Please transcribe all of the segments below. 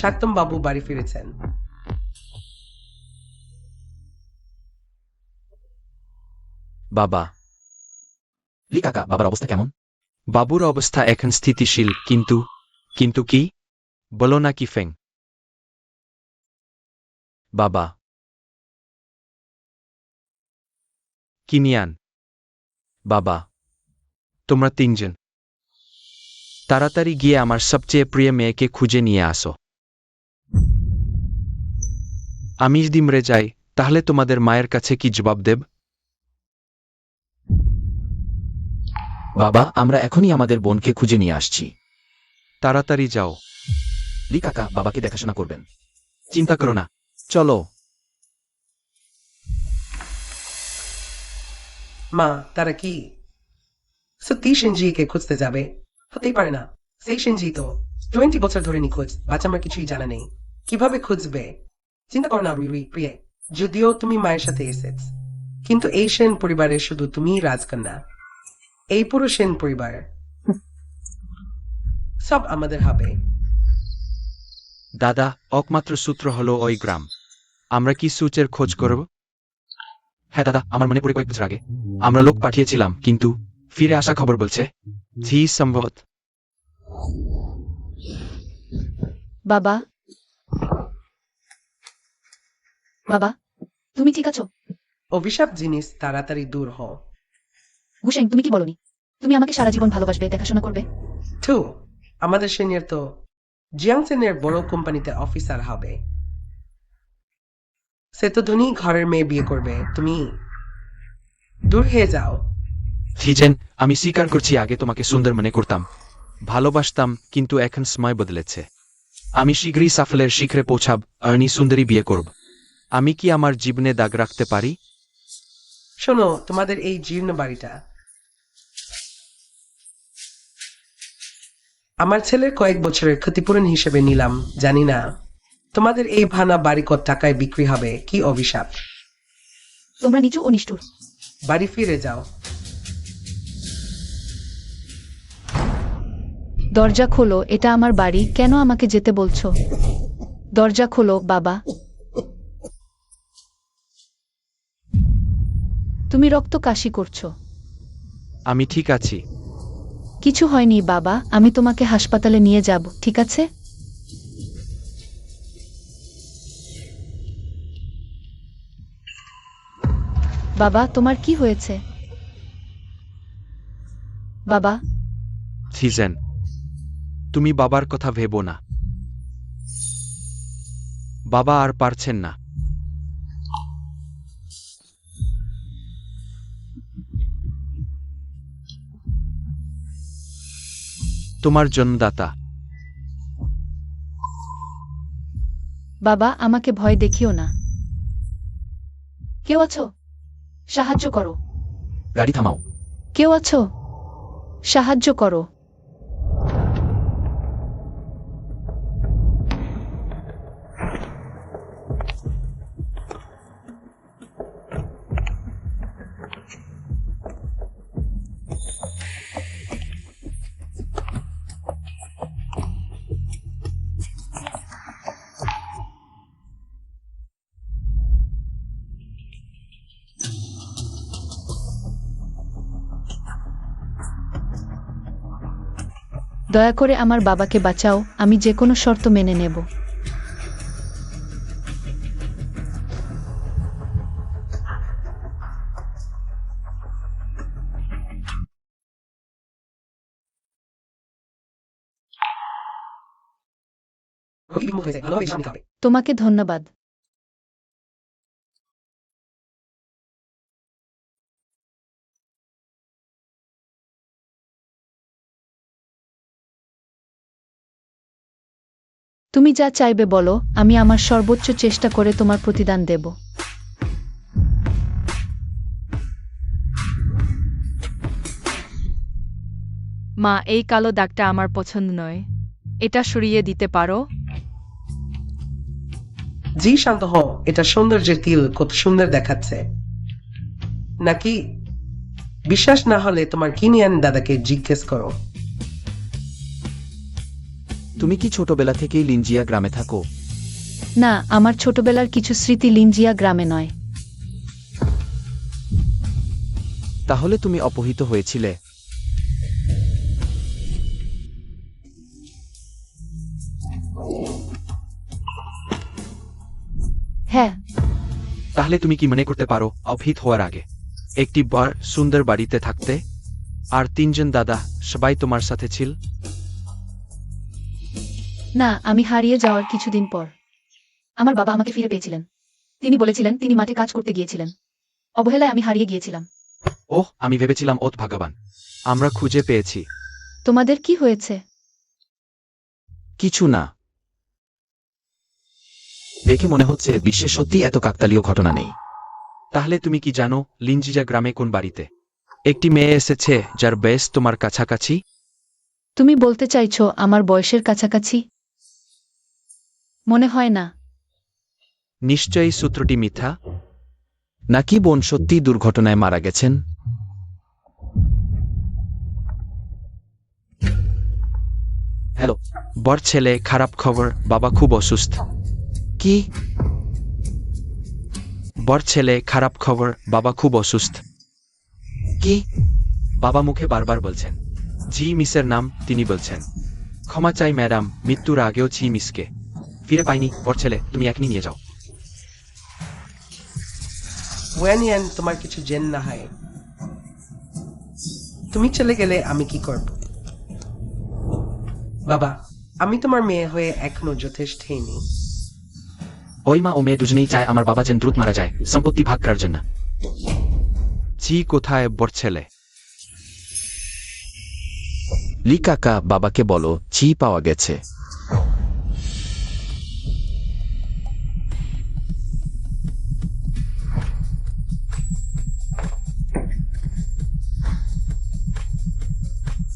শান্তম বাবু বাড়ি ফিরেছেন। বাবা, লি কাকা, বাবার অবস্থা কেমন? বাবুর অবস্থা এখন স্থিতিশীল, কিন্তু কি বলো না কি ফেং? বাবা, কিনিয়ান, বাবা, তোমরা তিনজন তাড়াতাড়ি গিয়ে আমার সবচেয়ে প্রিয় মেয়েকে খুঁজে নিয়ে আসো। আমি যদি মরে যাই তাহলে তোমাদের মায়ের কাছে কি জবাব দেব? বাবা, আমরা এখনই আমাদের বোনকে খুঁজে নিয়ে আসছি। তাড়াতাড়ি যাও। লি কাকা বাবাকে দেখাশোনা করবেন। চিন্তা করো না, চলো। মা, তারা কি সত্যি সেনজিকে খুঁজতে যাবে? হতেই পারে না। সেই সেনজি তো 20 বছর ধরে নিখোঁজ। বাচ্চা আমার কিছুই জানা নেই। কিভাবে খুঁজবে? চিন্তা করো না রুই প্রিয়ে। যদিও তুমি মায়ের সাথে এসেছ, কিন্তু এই সেন পরিবারের শুধু তুমি রাজকন্যা। এই পুরো সেন পরিবার সব আমাদের হবে। দাদা, একমাত্র সূত্র হলো ওই গ্রাম। আমরা কি সূচের খোঁজ করব? হ্যাঁ দাদা, আমার মনে পড়ে কয়েক বছর আগে আমরা লোক পাঠিয়েছিলাম, কিন্তু ফিরে আসা খবর বলছে জি সম্ভবত। বাবা, বাবা, তুমি ঠিক আছো? অভিশাপ জিনিস তাড়াতাড়ি দূর হও। গুশেং, তুমি কি বলনি তুমি আমাকে সারা জীবন ভালোবাসবে, দেখাশোনা করবে? টু, আমাদের সিনিয়র তো জিয়াংসেনের বড় কোম্পানিতে অফিসার হবে। সে তো ধনী ঘরের মেয়ে বিয়ে করবে। তুমি দূর হয়ে যাও। হিজেন, আমি স্বীকার করছি আগে তোমাকে সুন্দর মনে করতাম, ভালোবাসতাম, কিন্তু এখন সময় বদলেছে। আমি শীঘ্রই সাফল্যের শিখরে পৌঁছাব, আর্নি সুন্দরী বিয়ে করব। আমি কি আমার জীবনে দাগ রাখতে পারি? শোনো, তোমাদের এই জীর্ণ বাড়িটা আমার ছেলের কয়েক বছরের ক্ষতিপূরণ হিসেবে নিলাম। জানি না তোমাদের এই ভাঙা বাড়ি কত টাকায় বিক্রি হবে। কি অভিশাপ! তোমরা নিচু ও নিষ্ঠুর। বাড়ি ফিরে যাও। দরজা খোলো, এটা আমার বাড়ি, কেন আমাকে যেতে বলছো? দরজা খোলো বাবা। তুমি রক্ত কাশি করছো। আমি ঠিক আছি। কিছু হয়নি বাবা, আমি তোমাকে হাসপাতালে নিয়ে যাব, ঠিক আছে? বাবা, তোমার কি হয়েছে? বাবা, হিজেন, তুমি বাবার কথা ভেবো না। বাবা আর পারছেন না। তোমার জন্মদাতা। বাবা, আমাকে ভয় দেখিও না। কেউ আছো? সাহায্য করো। গাড়ি থামাও। কেউ আছো? সাহায্য করো। দয়া করে আমার বাবাকে বাঁচাও, আমি যে কোনো শর্ত মেনে নেব। তোমাকে ধন্যবাদ। তুমি যা চাইবে বলো, আমি আমার সর্বোচ্চ চেষ্টা করে তোমার প্রতিদান দেব। মা, এই কালো দাগটা আমার পছন্দ নয়, এটা সরিয়ে দিতে পারো? জি শান্ত হও। এটা সৌন্দর্যের তিল, কত সুন্দর দেখাচ্ছে নাকি? বিশ্বাস না হলে তোমার কিনিয়ান দাদাকে জিজ্ঞেস করো। তুমি কি ছোটবেলা থেকেই লিঞ্জিয়া গ্রামে থাকো? না, আমার ছোটবেলার কিছু স্মৃতি লিঞ্জিয়া গ্রামে নয়। তাহলে তুমি অপহৃত হয়েছিলে? হ্যাঁ। তাহলে তুমি কি মনে করতে পারো অভিহিত হওয়ার আগে একটি বড় সুন্দর বাড়িতে থাকতে আর 3জন দাদা সবাই তোমার সাথে ছিল? না, আমি হারিয়ে যাওয়ার কিছুদিন পর আমার বাবা আমাকে ফিরে পেয়েছিলেন। তিনি বলেছিলেন তিনি মাঠে কাজ করতে গিয়েছিলেন। অবহেলায় আমি হারিয়ে গিয়েছিলাম। ওহ, আমি ভেবেছিলাম ওত ভগবান, আমরা খুঁজে পেয়েছি। তোমাদের কি হয়েছে? কিছু না। দেখে মনে হচ্ছে বিশ্বে সত্যি এত কাকতালীয় ঘটনা নেই। তাহলে তুমি কি জানো লিঞ্জিজা গ্রামে কোন বাড়িতে একটি মেয়ে এসেছে যার বয়স তোমার কাছাকাছি? তুমি বলতে চাইছো আমার বয়সের কাছাকাছি? মনে হয় না। নিশ্চয়ই সূত্রটি মিথ্যা। নাকি বোন সত্যি দুর্ঘটনায় মারা গেছেন? হ্যালো। বড় ছেলে, খারাপ খবর, বাবা খুব অসুস্থ। কি? বড় ছেলে, খারাপ খবর, বাবা খুব অসুস্থ। কি? বাবা মুখে বারবার বলছেন জি মিসের নাম, তিনি বলছেন ক্ষমা চাই ম্যাডাম, মৃত্যুর আগেও জি মিসকে ফিরে পাইনি। বড় ছেলে, তুমি এখনই নিয়ে যাও। ওয়ানিয়ান, তোমার কিছু জেন না হয়। তুমি চলে গেলে আমি কি করব? বাবা, আমি তোমার মেয়ে হয়ে এখনো যথেষ্ট হইনি। ওই মা ও মেয়ে দুজনেই চায় আমার বাবা যেন দ্রুত মারা যায়, সম্পত্তি ভাগ করার জন্য। জি কোথায় বড় ছেলে? লি কাকা, বাবাকে বলো ছি পাওয়া গেছে।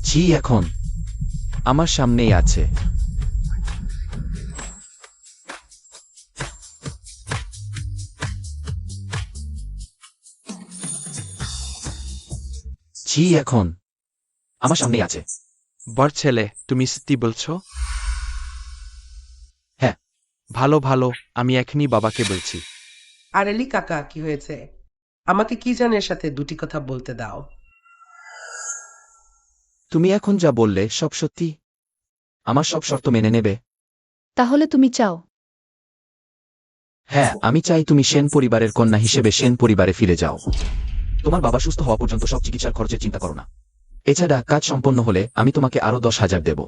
ছি এখন আমার সামনেই আছে। ছি এখন আমার সামনেই আছে। বড় ছেলে, তুমি সত্যি বলছো? হ্যাঁ। ভালো ভালো, আমি এখনই বাবাকে বলছি। আর এলি কাকা, কি হয়েছে? আমাকে কি জানের সাথে দুটি কথা বলতে দাও। তুমি এখন যা বললে সব সত্যি? আমার সব শর্ত মেনে নেবে? তাহলে তুমি চাও? হ্যাঁ, আমি চাই তুমি সেন পরিবারের কন্যা হিসেবে সেন পরিবারে ফিরে যাও। তোমার বাবা সুস্থ হওয়া পর্যন্ত সব চিকিৎসার খরচের চিন্তা করো না। এছাড়া কাজ সম্পন্ন হলে আমি তোমাকে আরো 10,000 দেব।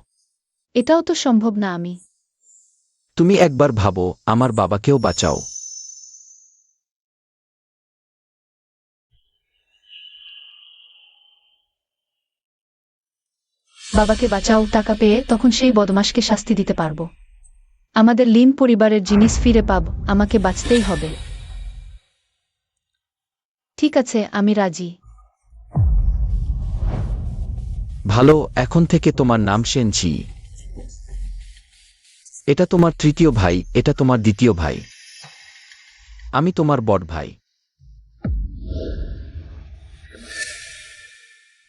এটাও তো সম্ভব না। আমি তুমি একবার ভাবো, আমার বাবাকেও বাঁচাও। বাবাকে বাঁচাও, টাকা পেয়ে তখন সেই বদমাশকে শাস্তি দিতে পারবো। আমাদের লিন পরিবারের জিনিস ফিরে পাব, আমাকে বাঁচতেই হবে। ঠিক আছে, আমি রাজি। ভালো, এখন থেকে তোমার নাম সেনজি। এটা তোমার তৃতীয় ভাই, এটা তোমার দ্বিতীয় ভাই। আমি তোমার বড় ভাই।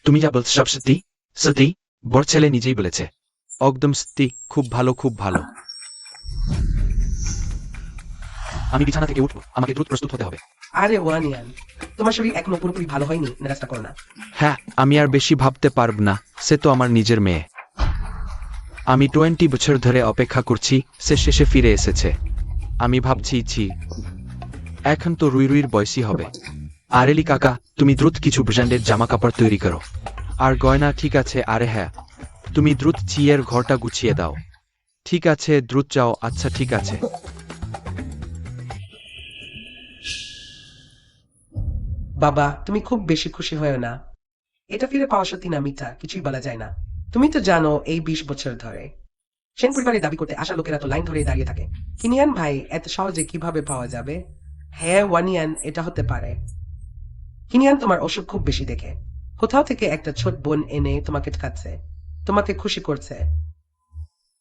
তুমি যা বলছো সব সত্যি? সত্যি? বড় ছেলে নিজেই বলেছে। একদম সত্যি। খুব ভালো, খুব ভালো। আমি বিছানা থেকে উঠবো, আমাকে দ্রুত প্রস্তুত হতে হবে। আরে ওয়ানিয়ান, তোমার শরীর এখনো পুরোপুরি ভালো হয়নি, নারাজটা করো না। হ্যাঁ, আমি আর বেশি ভাবতে পারব না। সে তো আমার নিজের মেয়ে। আমি 20 বছর ধরে অপেক্ষা করছি, সে শেষে ফিরে এসেছে। আমি ভাবছি এখন তো রুইর বয়সী হবে। আরেলি কাকা, তুমি দ্রুত কিছু ব্র্যান্ডের জামা কাপড় তৈরি করো। আর গয়না ঠিক আছে। আরে হ্যাঁ, তুমি দ্রুত চিয়ের ঘরটা গুছিয়ে দাও। ঠিক আছে, দ্রুত যাও। আচ্ছা ঠিক আছে। বাবা, তুমি খুব বেশি খুশি হয়েও না। এটা ফিরে পাওয়া সত্যি না মিথ্যা কিছুই বলা যায় না। তুমি তো জানো এই 20 বছর ধরে সেন পরিবারে দাবি করতে আসা লোকেরা তো লাইন ধরে দাঁড়িয়ে থাকে। কিনিয়ান ভাই এত সহজে কিভাবে পাওয়া যাবে? হ্যাঁ ওয়ানিয়ান, এটা হতে পারে। কিনিয়ান তোমার অসুখ খুব বেশি দেখে কোথাও থেকে একটা ছোট বোন এনে তোমাকে ঠকাচ্ছে, তোমাকে খুশি করছে।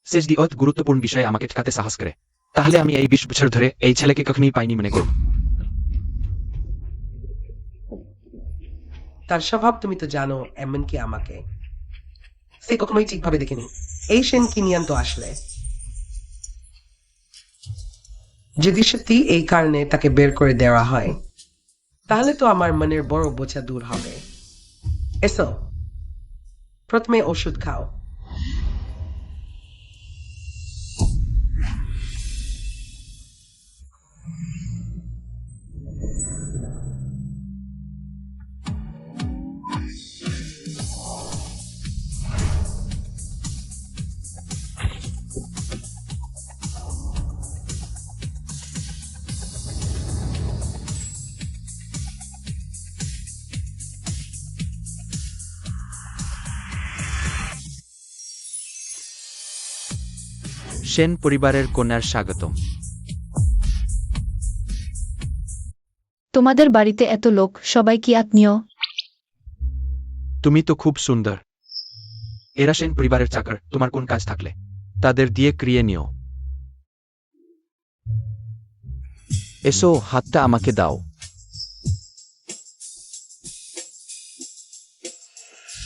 সেজদি অত গুরুত্বপূর্ণ বিষয়ে আমাকে ঠকাতে সাহস করে। তাহলে আমি এই 20 বছর ধরে এই ছেলেকে কখনোই পাইনি মনে করব। তার স্বভাব তুমি তো জানো, এমনকি আমাকে সে কখনোই ঠিকভাবে দেখেনি। এই সেন কি নিয়ে তো আসলে যদি সত্যি এই কারণে তাকে বের করে দেওয়া হয় তাহলে তো আমার মনের বড় বোঝা দূর হবে। এসো, প্রথমে ওষুধ খাও। সেন পরিবারের কন্যার স্বাগতম। তোমাদের বাড়িতে এত লোক, সবাই কি আত্মীয়? তুমি তো খুব সুন্দর। এরা সেন পরিবারের চাকর, তোমার কোন কাজ থাকলে তাদের দিয়ে ক্রিয়ে নিও। এসো, হাতটা আমাকে দাও।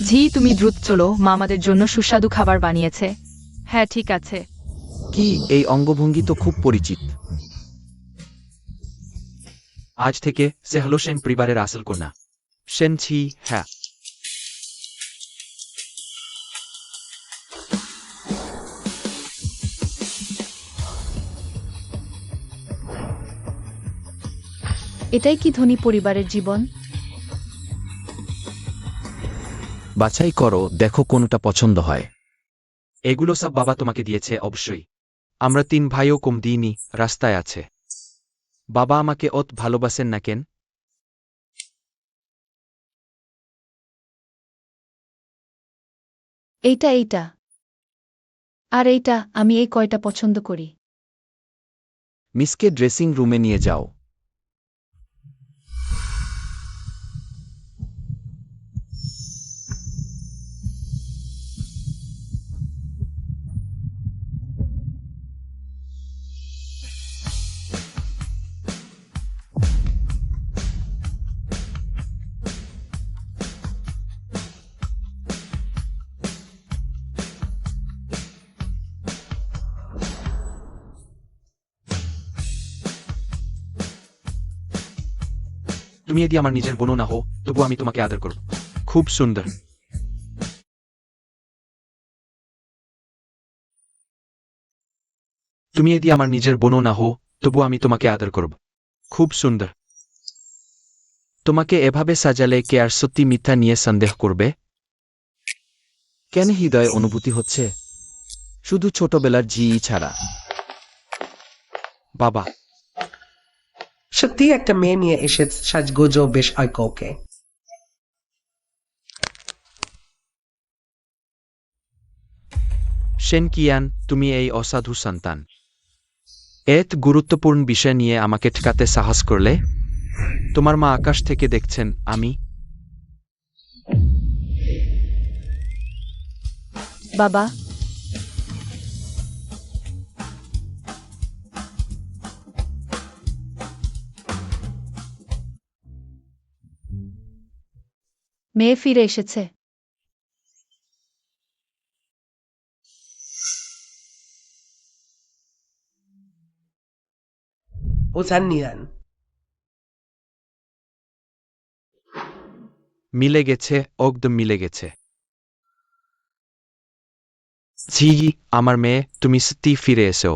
ঝি, তুমি দ্রুত চলো, মা আমাদের জন্য সুস্বাদু খাবার বানিয়েছে। হ্যাঁ, ঠিক আছে। কি, এই অঙ্গভঙ্গি তো খুব পরিচিত। আজ থেকে সে হলো সেন পরিবারের আসল কন্যা। সেন ছি, হ্যাঁ। এটাই কি ধনী পরিবারের জীবন? বাছাই করো, দেখো কোনটা পছন্দ হয়। এগুলো সব বাবা তোমাকে দিয়েছে অবশ্যই। আমরা 3 ভাইও কম দিইনি, রাস্তায় আছে। বাবা আমাকে অত ভালোবাসেন না কেন? এইটা আর এইটা, আমি এই কয়টা পছন্দ করি। মিসকে ড্রেসিং রুমে নিয়ে যাও। তুমি যদি আমার নিজের বোনও না হো, তবু আমি তোমাকে আদর করব। খুব সুন্দর। তুমি যদি আমার নিজের বোনও না হো, তবু আমি তোমাকে আদর করব। খুব সুন্দর। তোমাকে এভাবে সাজালে কে আর সত্যি মিথ্যা নিয়ে সন্দেহ করবে? কেন হৃদয়ে অনুভূতি হচ্ছে? শুধু ছোটবেলার জি ছাড়া। বাবা, সত্যি একটা মেয়ে নিয়ে এসে সাজগোজও বেশ ঐক্য ওকে। সেন কিয়ান, তুমি এই অসাধু সন্তান। এত গুরুত্বপূর্ণ বিষয় নিয়ে আমাকে ঠকাতে সাহস করলে? তোমার মা আকাশ থেকে দেখছেন, আমি বাবা, মেয়ে ফিরে এসেছে। ও জানিয়ান মিলে গেছে, একদম মিলে গেছে। জি, আমার মেয়ে, তুমি সত্যি ফিরে এসো।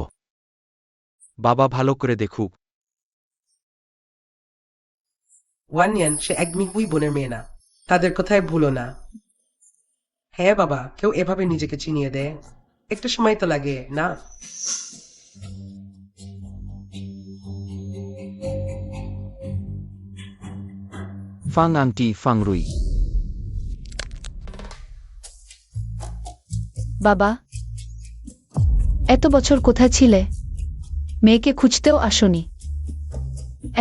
বাবা ভালো করে দেখুক। ওয়ানিয়ান সে একদমই হুই বোনের মেয়ে না, তাদের কথায় ভুলো না। হ্যাঁ বাবা, কেউ এভাবে নিজেকে চিনিয়ে দেয়? একটা সময় তো লাগে না? ফাং আংটি, ফাং রুই। বাবা, এত বছর কোথায় ছিলে? মেয়েকে খুঁজতেও আসনি।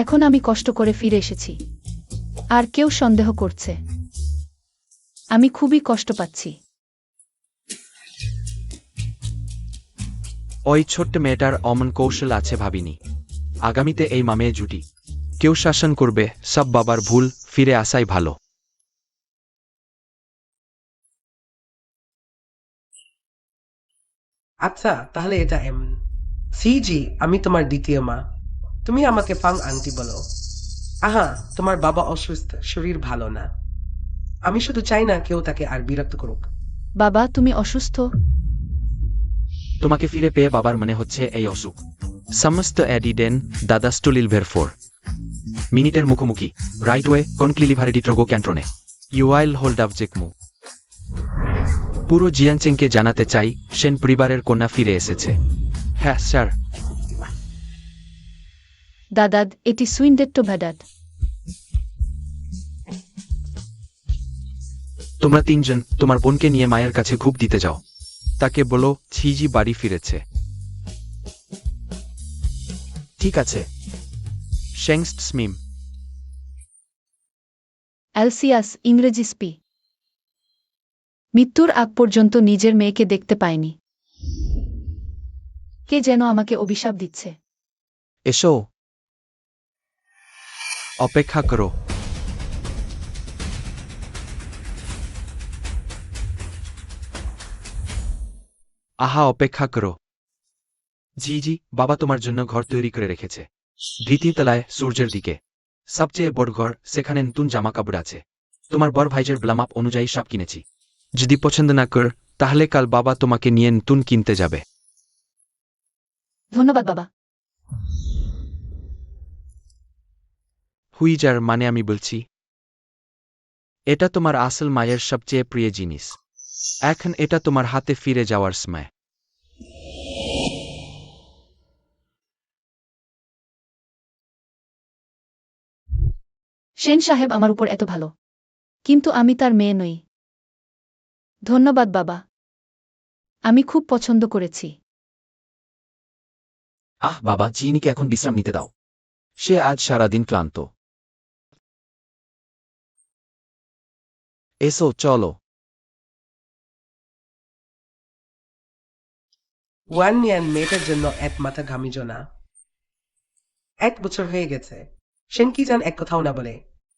এখন আমি কষ্ট করে ফিরে এসেছি, আর কেউ সন্দেহ করছে। আমি খুবই কষ্ট পাচ্ছি। ওই ছোট্ট মেয়েটার অমন কৌশল আছে ভাবিনি। আগামীতে এই মামে জুটি কেউ শাসন করবে, সব বাবার ভুল, ফিরে আসাই ভালো। আচ্ছা তাহলে এটা সিজি, আমি তোমার দ্বিতীয় মা। তুমি আমাকে ফাং আন্টি বলো। আহা, তোমার বাবা অসুস্থ, শরীর ভালো না। আমি শুধু চাই না কেউ তাকে আর বিরক্ত করুক। বাবা তুমি অসুস্থ? তোমাকে ফিরে পেয়ে বাবার মনে হচ্ছে এই অসুখ। সমস্ত অ্যাডিডেন দাদা স্টুলিল ভেরফোর মিনিটের মুখোমুখি রাইট ওয়ে কনক্লিলিভারেডি ট্রোগো ক্যান্ট্রোনে। ইউআইল হোল্ড আপ জেকমু। পুরো জিয়ানচেংকে জানাতে চাই সেন পরিবারের কন্যা ফিরে এসেছে। হ্যাঁ স্যার। দাদাদ এটি সুইন্ডেট্টো ভ্যাডাদ। তোমরা তিনজন তোমার বোনকে নিয়ে মায়ের কাছে ঘুপ দিতে যাও। তাকে বলো ছিজি বাড়ি ফিরেছে। ঠিক আছে। শেংস্ট স্মিম। অ্যালসিয়াস ইংরেজি স্পি। মৃত্যুর আগ পর্যন্ত নিজের মেয়েকে দেখতে পায়নি। কে যেন আমাকে অভিশাপ দিচ্ছে। এসো। অপেক্ষা করো। আহা অপেক্ষা করো। জি জি, বাবা তোমার জন্য ঘর তৈরি করে রেখেছে। দ্বিতীয় তলায় সূর্যের দিকে। সবচেয়ে বড় ঘর, সেখানে নতুন জামা কাপড় আছে। তোমার বড় ভাইজের ব্লামাপ অনুযায়ী সব কিনেছি। যদি পছন্দ না কর তাহলে কাল বাবা তোমাকে নিয়ে নতুন কিনতে যাবে। ধন্যবাদ বাবা। হুইজার মানে আমি বলছি এটা তোমার আসল মায়ের সবচেয়ে প্রিয় জিনিস। এখন এটা তোমার হাতে ফিরে যাওয়ার সময়। সেন সাহেব আমার উপর এত ভালো, কিন্তু আমি তার মেয়ে নই। ধন্যবাদ বাবা, আমি খুব পছন্দ করেছি। আহ বাবা, জিনিকে এখন বিশ্রাম নিতে দাও। সে আজ সারাদিন ক্লান্ত। এসো চলো। ওয়ান ইয়ান মেয়েটার জন্য এক মাথা ঘামিজ না। 1 বছর হয়ে গেছে। সেন কি জান এক কথাও না বলে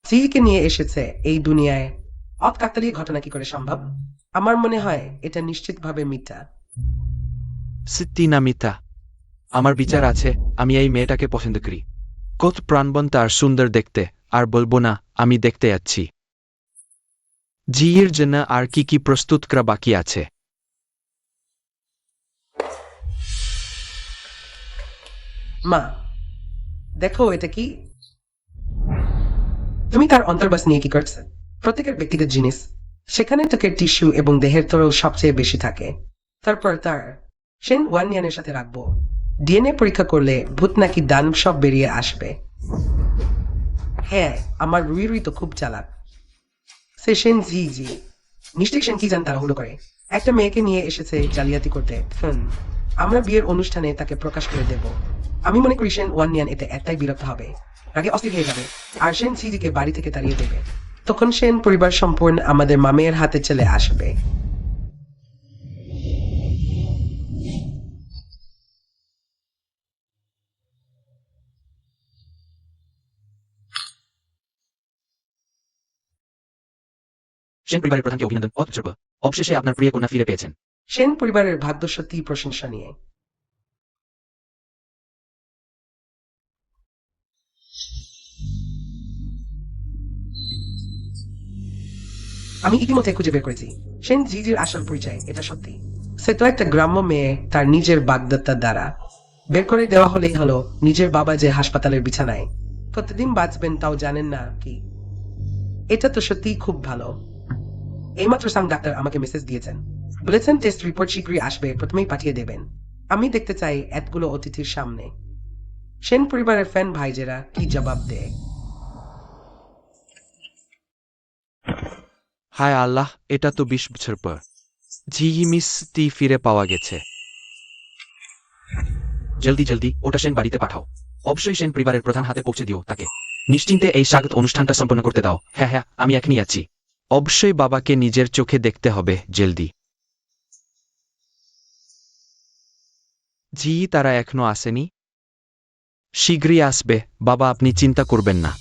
সিকে নিয়ে এসেছে এই দুনিয়ায়। অকাকতালীয় ঘটনা কি করে সম্ভব? আমার মনে হয় এটা নিশ্চিতভাবে মিথ্যা। সত্যি না মিথ্যা? আমার বিচার আছে, আমি এই মেয়েটাকে পছন্দ করি। কত প্রাণবন্ত আর সুন্দর দেখতে, আর বলবো না আমি দেখতে যাচ্ছি। জিয়ের জন্য আর কি কি প্রস্তুত করা বাকি আছে? মা, দেখো এটা কি। তুমি তার অন্তর্বাস নিয়ে কি করছে? প্রত্যেকের ব্যক্তিগত জিনিস, সেখানে ত্বকের টিস্যু এবং দেহের তরল সবচেয়ে বেশি থাকে। তারপর তার সেন ওয়ান ইয়ানের সাথে রাখবো। ডিএনএ পরীক্ষা করলে ভূত নাকি দান সব বেরিয়ে আসবে। হ্যাঁ, আমার রুই রুই তো খুব চালাক। সে সেন জি জি, নিশ্চয়ই সেন কি জান তাড়াহুড়ো করে একটা মেয়েকে নিয়ে এসেছে জালিয়াতি করতে। আমরা বিয়ের অনুষ্ঠানে তাকে প্রকাশ করে দেব। আমি মনে করি সেন ওয়ান ইয়ান এতে একটাই বিরক্ত হবে, আগে অস্থির হয়ে যাবে, আর সেন সিজিকে বাড়ি থেকে তাড়িয়ে দেবে। তখন সেন পরিবার সম্পূর্ণ আমাদের মামের হাতে চলে আসবে। সেন পরিবারের প্রধানকে অভিনন্দন। অবশেষে আপনার প্রিয় কন্যা ফিরে পেয়েছেন। সেন পরিবারের ভাগ্য সত্যি প্রশংসনীয়। আমি ইতিমধ্যে খুঁজে বের করেছি সেন জিজির আসল পরিচয়। এটা সত্যি, সে তো একটা গ্রাম্য মেয়ে তার নিজের বাগদত্তার দ্বারা। বের করে দেওয়া হলেই হলো নিজের বাবা যে হাসপাতালের বিছানায়, কতদিন বাঁচবেন তাও জানেন না কি। এটা তো সত্যিই খুব ভালো। এইমাত্র সাং ডাক্তার আমাকে মেসেজ দিয়েছেন, বলেছেন টেস্ট রিপোর্ট শীঘ্রই আসবে, প্রথমেই পাঠিয়ে দেবেন। আমি দেখতে চাই এতগুলো অতিথির সামনে সেন পরিবারের ফ্যান ভাইজেরা কি জবাব দেয়। হায় আল্লাহ, এটা তো 20 বছর পর জি মিসটি ফিরে পাওয়া গেছে। জলদি জলদি ওটা সেন বাড়িতে পাঠাও। অবশ্যই সেন পরিবারের প্রধান হাতে পৌঁছে দিও তাকে। নিশ্চিন্তে এই স্বাগত অনুষ্ঠানটা সম্পন্ন করতে দাও। হ্যাঁ হ্যাঁ, আমি এখনই আছি। অবশ্যই বাবাকে নিজের চোখে দেখতে হবে জলদি। জি তারা এখনো আসেনি, শীঘ্রই আসবে বাবা, আপনি চিন্তা করবেন না।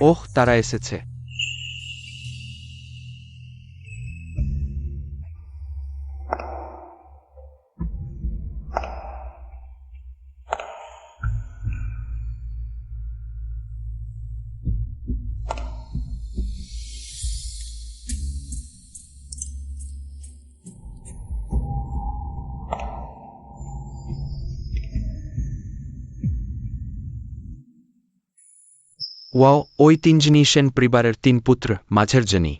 ওহ, তারা এসেছে। ওয়াও, ওই তিনজনই সেন পরিবারের 3 পুত্র, মাঝের জনই।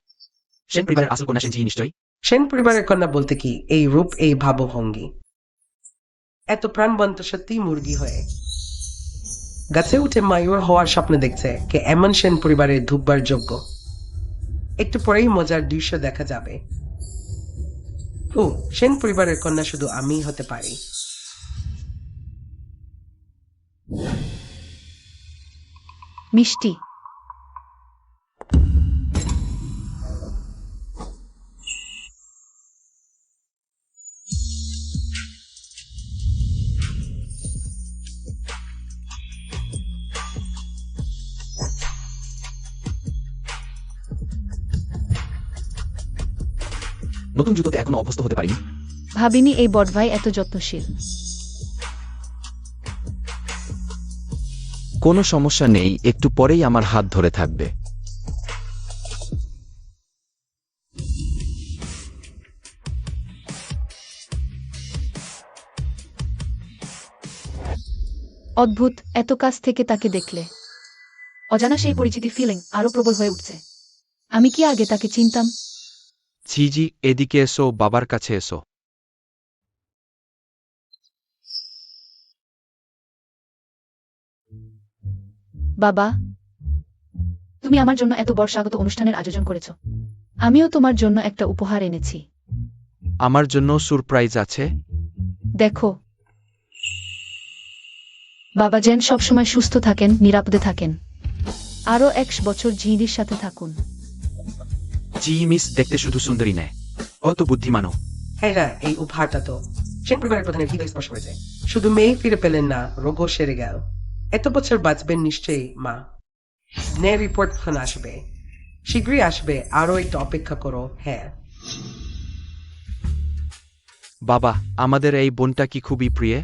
সেন পরিবারের আসল কন্যা সেনজি নিশ্চয়ই। সেন পরিবারের কন্যা বলতে কি এই রূপ, এই ভাবভঙ্গি, এত প্রাণবন্ত, সত্যি মুরগি হয়ে গাছে উঠে মায়ূর হওয়ার স্বপ্ন দেখছে, কে এমন সেন পরিবারের ধুববার যোগ্য? একটু পরেই মজার দৃশ্য দেখা যাবে। ও, সেন পরিবারের কন্যা শুধু আমিই হতে পারি। মিষ্টি। নতুন জুতোতে এখনো অভ্যস্ত হতে পারিনি। ভাবিনি এই বড় ভাই এত যত্নশীল। কোনো সমস্যা নেই, একটু পরেই আমার হাত ধরে থাকবে। অদ্ভুত, এত কাছ থেকে তাকে দেখলে অজানা সেই পরিচিতি ফিলিং আরো প্রবল হয়ে উঠছে। আমি কি আগে তাকে চিনতাম? ঝিঝি, এদিকে এসো, বাবার কাছে এসো। বাবা, তুমি আমার জন্য এত বড় স্বাগত অনুষ্ঠানের আয়োজন করেছ। আমিও তোমার জন্য একটা উপহার এনেছি। আমার জন্য সারপ্রাইজ আছে। দেখো। বাবা যেন সবসময় সুস্থ থাকেন, নিরাপদে থাকেন। আরো 1 বছর ঝিঁড়ির সাথে থাকুন। জি মিস দেখতে শুধু সুন্দরী নয়, অত বুদ্ধিমানও। হ্যাঁ, এই উপহারটা তো সেন পরিবারের প্রধানের হৃদয় স্পর্শ করেছে। শুধু মেয়ে ফিরে পেলেন না, রোগও সেরে গেল। এত বছর বাঁচবেন নিশ্চয়ই মা। নে রিপোর্ট খন আসবে, শীঘ্রই আসবে, আরো একটু অপেক্ষা করো। হ্যাঁ বাবা, আমাদের এই বোনটা কি খুবই প্রিয়?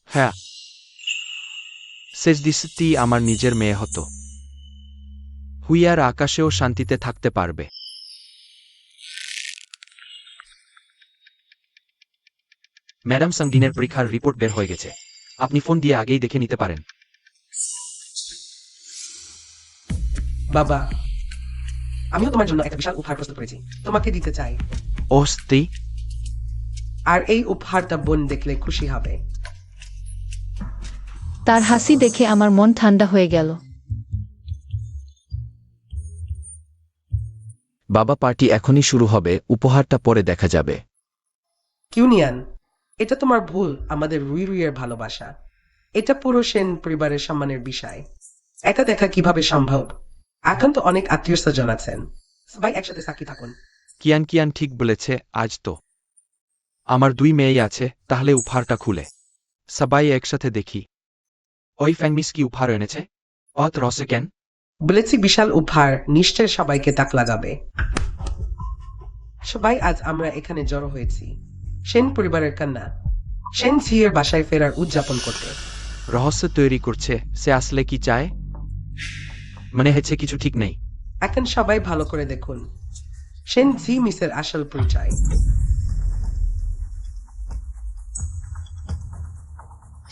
হ্যাঁ, শেষ দিসতি আমার নিজের মেয়ে হতো। হুইয়ার আকাশেও শান্তিতে থাকতে পারবে। ম্যাডাম সাংডিনের পরীক্ষার রিপোর্ট বের হয়ে গেছে। আপনি ফোন দিয়ে আগেই দেখে নিতে পারেন। বাবা, আমিও তোমার জন্য একটা বিশাল উপহার প্রস্তুত করেছি, তোমাকে দিতে চাই। অস্তি, আর এই উপহারটা বোন দেখলে খুশি হবে। তার হাসি দেখে আমার মন ঠান্ডা হয়ে গেল। বাবা, পার্টি এখনই শুরু হবে, উপহারটা পরে দেখা যাবে। কিউনিয়ান, এটা তোমার ভুল। আমাদের রুই রুইয়ের ভালোবাসা, এটা পুরো সেন পরিবারের সম্মানের বিষয়। এটা দেখা কিভাবে সম্ভব? এখন তো অনেক আত্মীয় স্বজন আছেন, সবাই একসাথে সাক্ষী থাকুন। কিয়ান কিয়ান ঠিক বলেছে। আজ তো আমার 2 মেয়েই আছে, তাহলে উপহারটা খুলে সবাই একসাথে দেখি। ওই ফ্যাংমিস কি উপহার এনেছে? অত রসে কেন? বলেছি বিশাল উপহার, নিশ্চয় সবাইকে তাক লাগাবে। সবাই আজ আমরা এখানে জড়ো হয়েছি সেন পরিবারের কন্যা সেন ঝিয়ের বাসায় ফেরার উদযাপন করতে। রহস্য তৈরি করছে। সে আসলে কি চায়? মনে হচ্ছে কিছু ঠিক নেই। এখন সবাই ভালো করে দেখুন সেন ঝি মিসের আসল পরিচয়।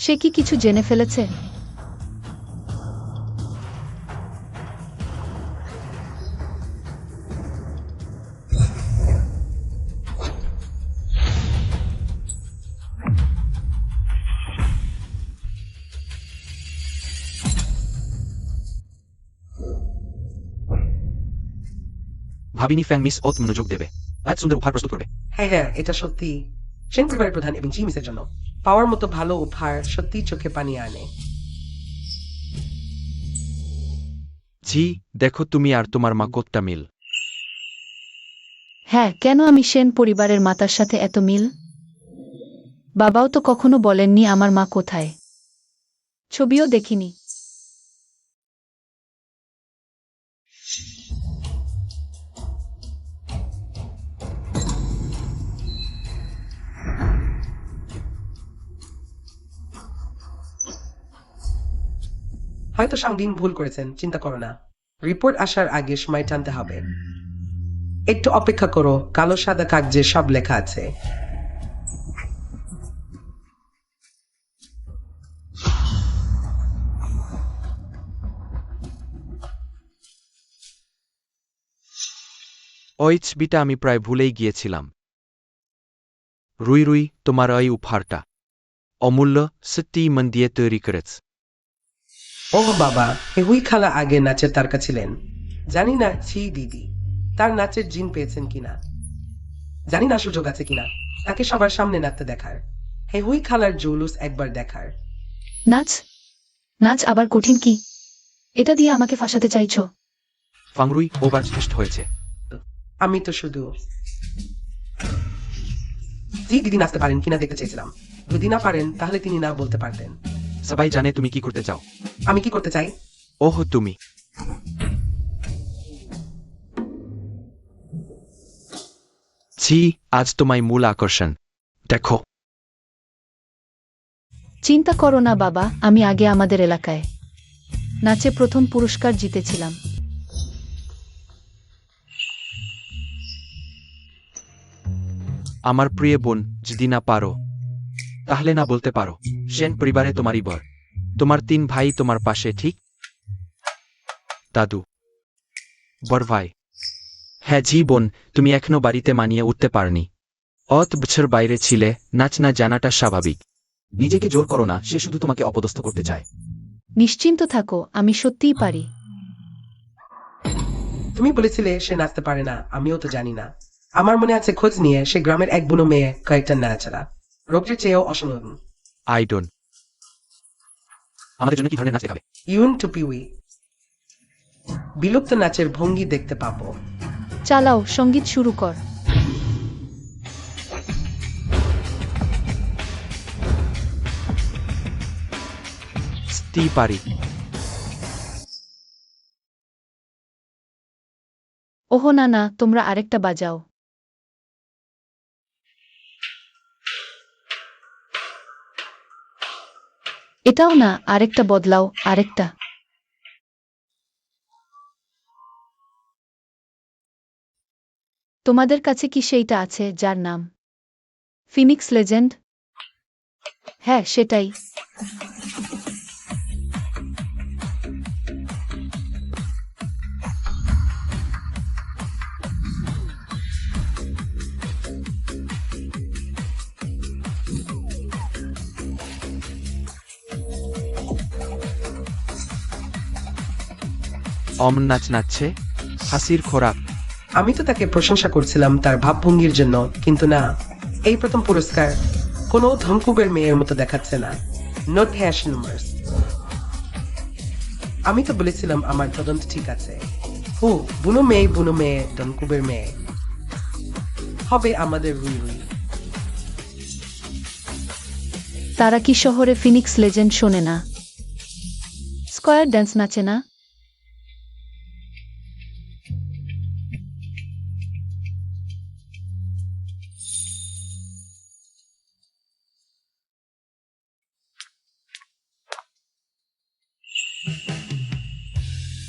সে কি কিছু জেনে ফেলেছে? ভাবিনি ফ্যাংমিস অত মনোযোগ দেবে, আজ সুন্দর উপহার প্রস্তুত করবে। হ্যাঁ, এটা সত্যি সেন পরিবারের প্রধান এবং জি মিসের জন্য পাওয়ার মতো ভালো উপহার সত্যি চোখে পানি আনে। জি, দেখো তুমি আর তোমার মা কতটা মিল। হ্যাঁ, কেন আমি সেন পরিবারের মাতার সাথে এত মিল? বাবাও তো কখনো বলেননি আমার মা কোথায়, ছবিও দেখিনি। হয়তো সাংদিন ভুল করেছেন, চিন্তা করো না। রিপোর্ট আসার আগে সময় টানতে হবে। একটু অপেক্ষা করো, কালো সাদা কাগজে সব লেখা আছে। ওই ছবিটা আমি প্রায় ভুলেই গিয়েছিলাম। রুই রুই, তোমার ওই উপহারটা অমূল্য, সত্যিই মন দিয়ে তৈরি করেছ। ওহ বাবা, হুই খালা আগে নাচের তারকা ছিলেন। জানি না ছি দিদি তার নাচের জিন পেয়েছেন কিনা, জানি না সুযোগ আছে কিনা তাকে সবার সামনে নাচতে দেখার, হুই খালার জৌলুস একবার দেখার। নাচ? নাচ আবার কঠিন কি? এটা দিয়ে আমাকে ফাঁসাতে চাইছো? ফাংরুই, ওবার যথেষ্ট হয়েছে। আমি তো শুধু জি দিদি নাচতে পারেন কিনা দেখতে চেয়েছিলাম। যদি না পারেন তাহলে তিনি না বলতে পারতেন। সবাই জানে তুমি কি করতে চাও। আমি কি করতে চাই? ওহ, তুমি ছি, আজ তোমায় মূল আকর্ষণ। দেখো, চিন্তা করো না বাবা, আমি আগে আমাদের এলাকায় নাচে প্রথম পুরস্কার জিতেছিলাম। আমার প্রিয় বোন, যদি না পারো তাহলে না বলতে পারো। সেন পরিবারে তোমারই বর, তোমার 3 ভাই তোমার পাশে, ঠিক? দাদু, বড় ভাই। হ্যাঁ জি বোন, তুমি এখনো বাড়িতে মানিয়ে উঠতে পারনি। অত বছর বাইরে ছিলে, নাচ না জানাটা স্বাভাবিক। নিজেকে জোর করো না, সে শুধু তোমাকে অপদস্থ করতে চায়। নিশ্চিন্ত থাকো, আমি সত্যিই পারি। তুমি বলেছিলে সে নাচতে পারে না, আমিও তো জানি না। আমার মনে আছে খোঁজ নিয়ে সে গ্রামের এক বুনো মেয়ে কয়েকটা নাচারা রোগের চেয়েও অসাধারণ। I don't. আমাদের জন্য কি ধরনের নাচ দেখাবে? ইউন টু পিউই বিলুপ্ত নাচের ভঙ্গি দেখতে পাবো। চালাও, সঙ্গীত শুরু কর। পারি। ওহ না না, তোমরা আরেকটা বাজাও। এটাও না, আরেকটা বদলাও, আরেকটা। তোমাদের কাছে কি সেইটা আছে যার নাম ফিনিক্স লেজেন্ড? হ্যাঁ, সেটাই। অমন নাচ নাচছে, হাসির খোরাক। আমি তো তাকে প্রশংসা করছিলাম তার ভাবভঙ্গির জন্য, কিন্তু না, এই প্রথম পুরস্কার কোনো ধমকুবের মেয়ের মতো দেখাচ্ছে না। Note hash numbers. আমি তো বলেছিলাম আমার তদন্ত ঠিক আছে। বুনো মেয়ে ধমকুবের মেয়ে হবে আমাদের রুই রুই। তারা কি শহরে ফিনিক্স লেজেন্ড শোনে না? স্কয়ার ড্যান্স নাচে না?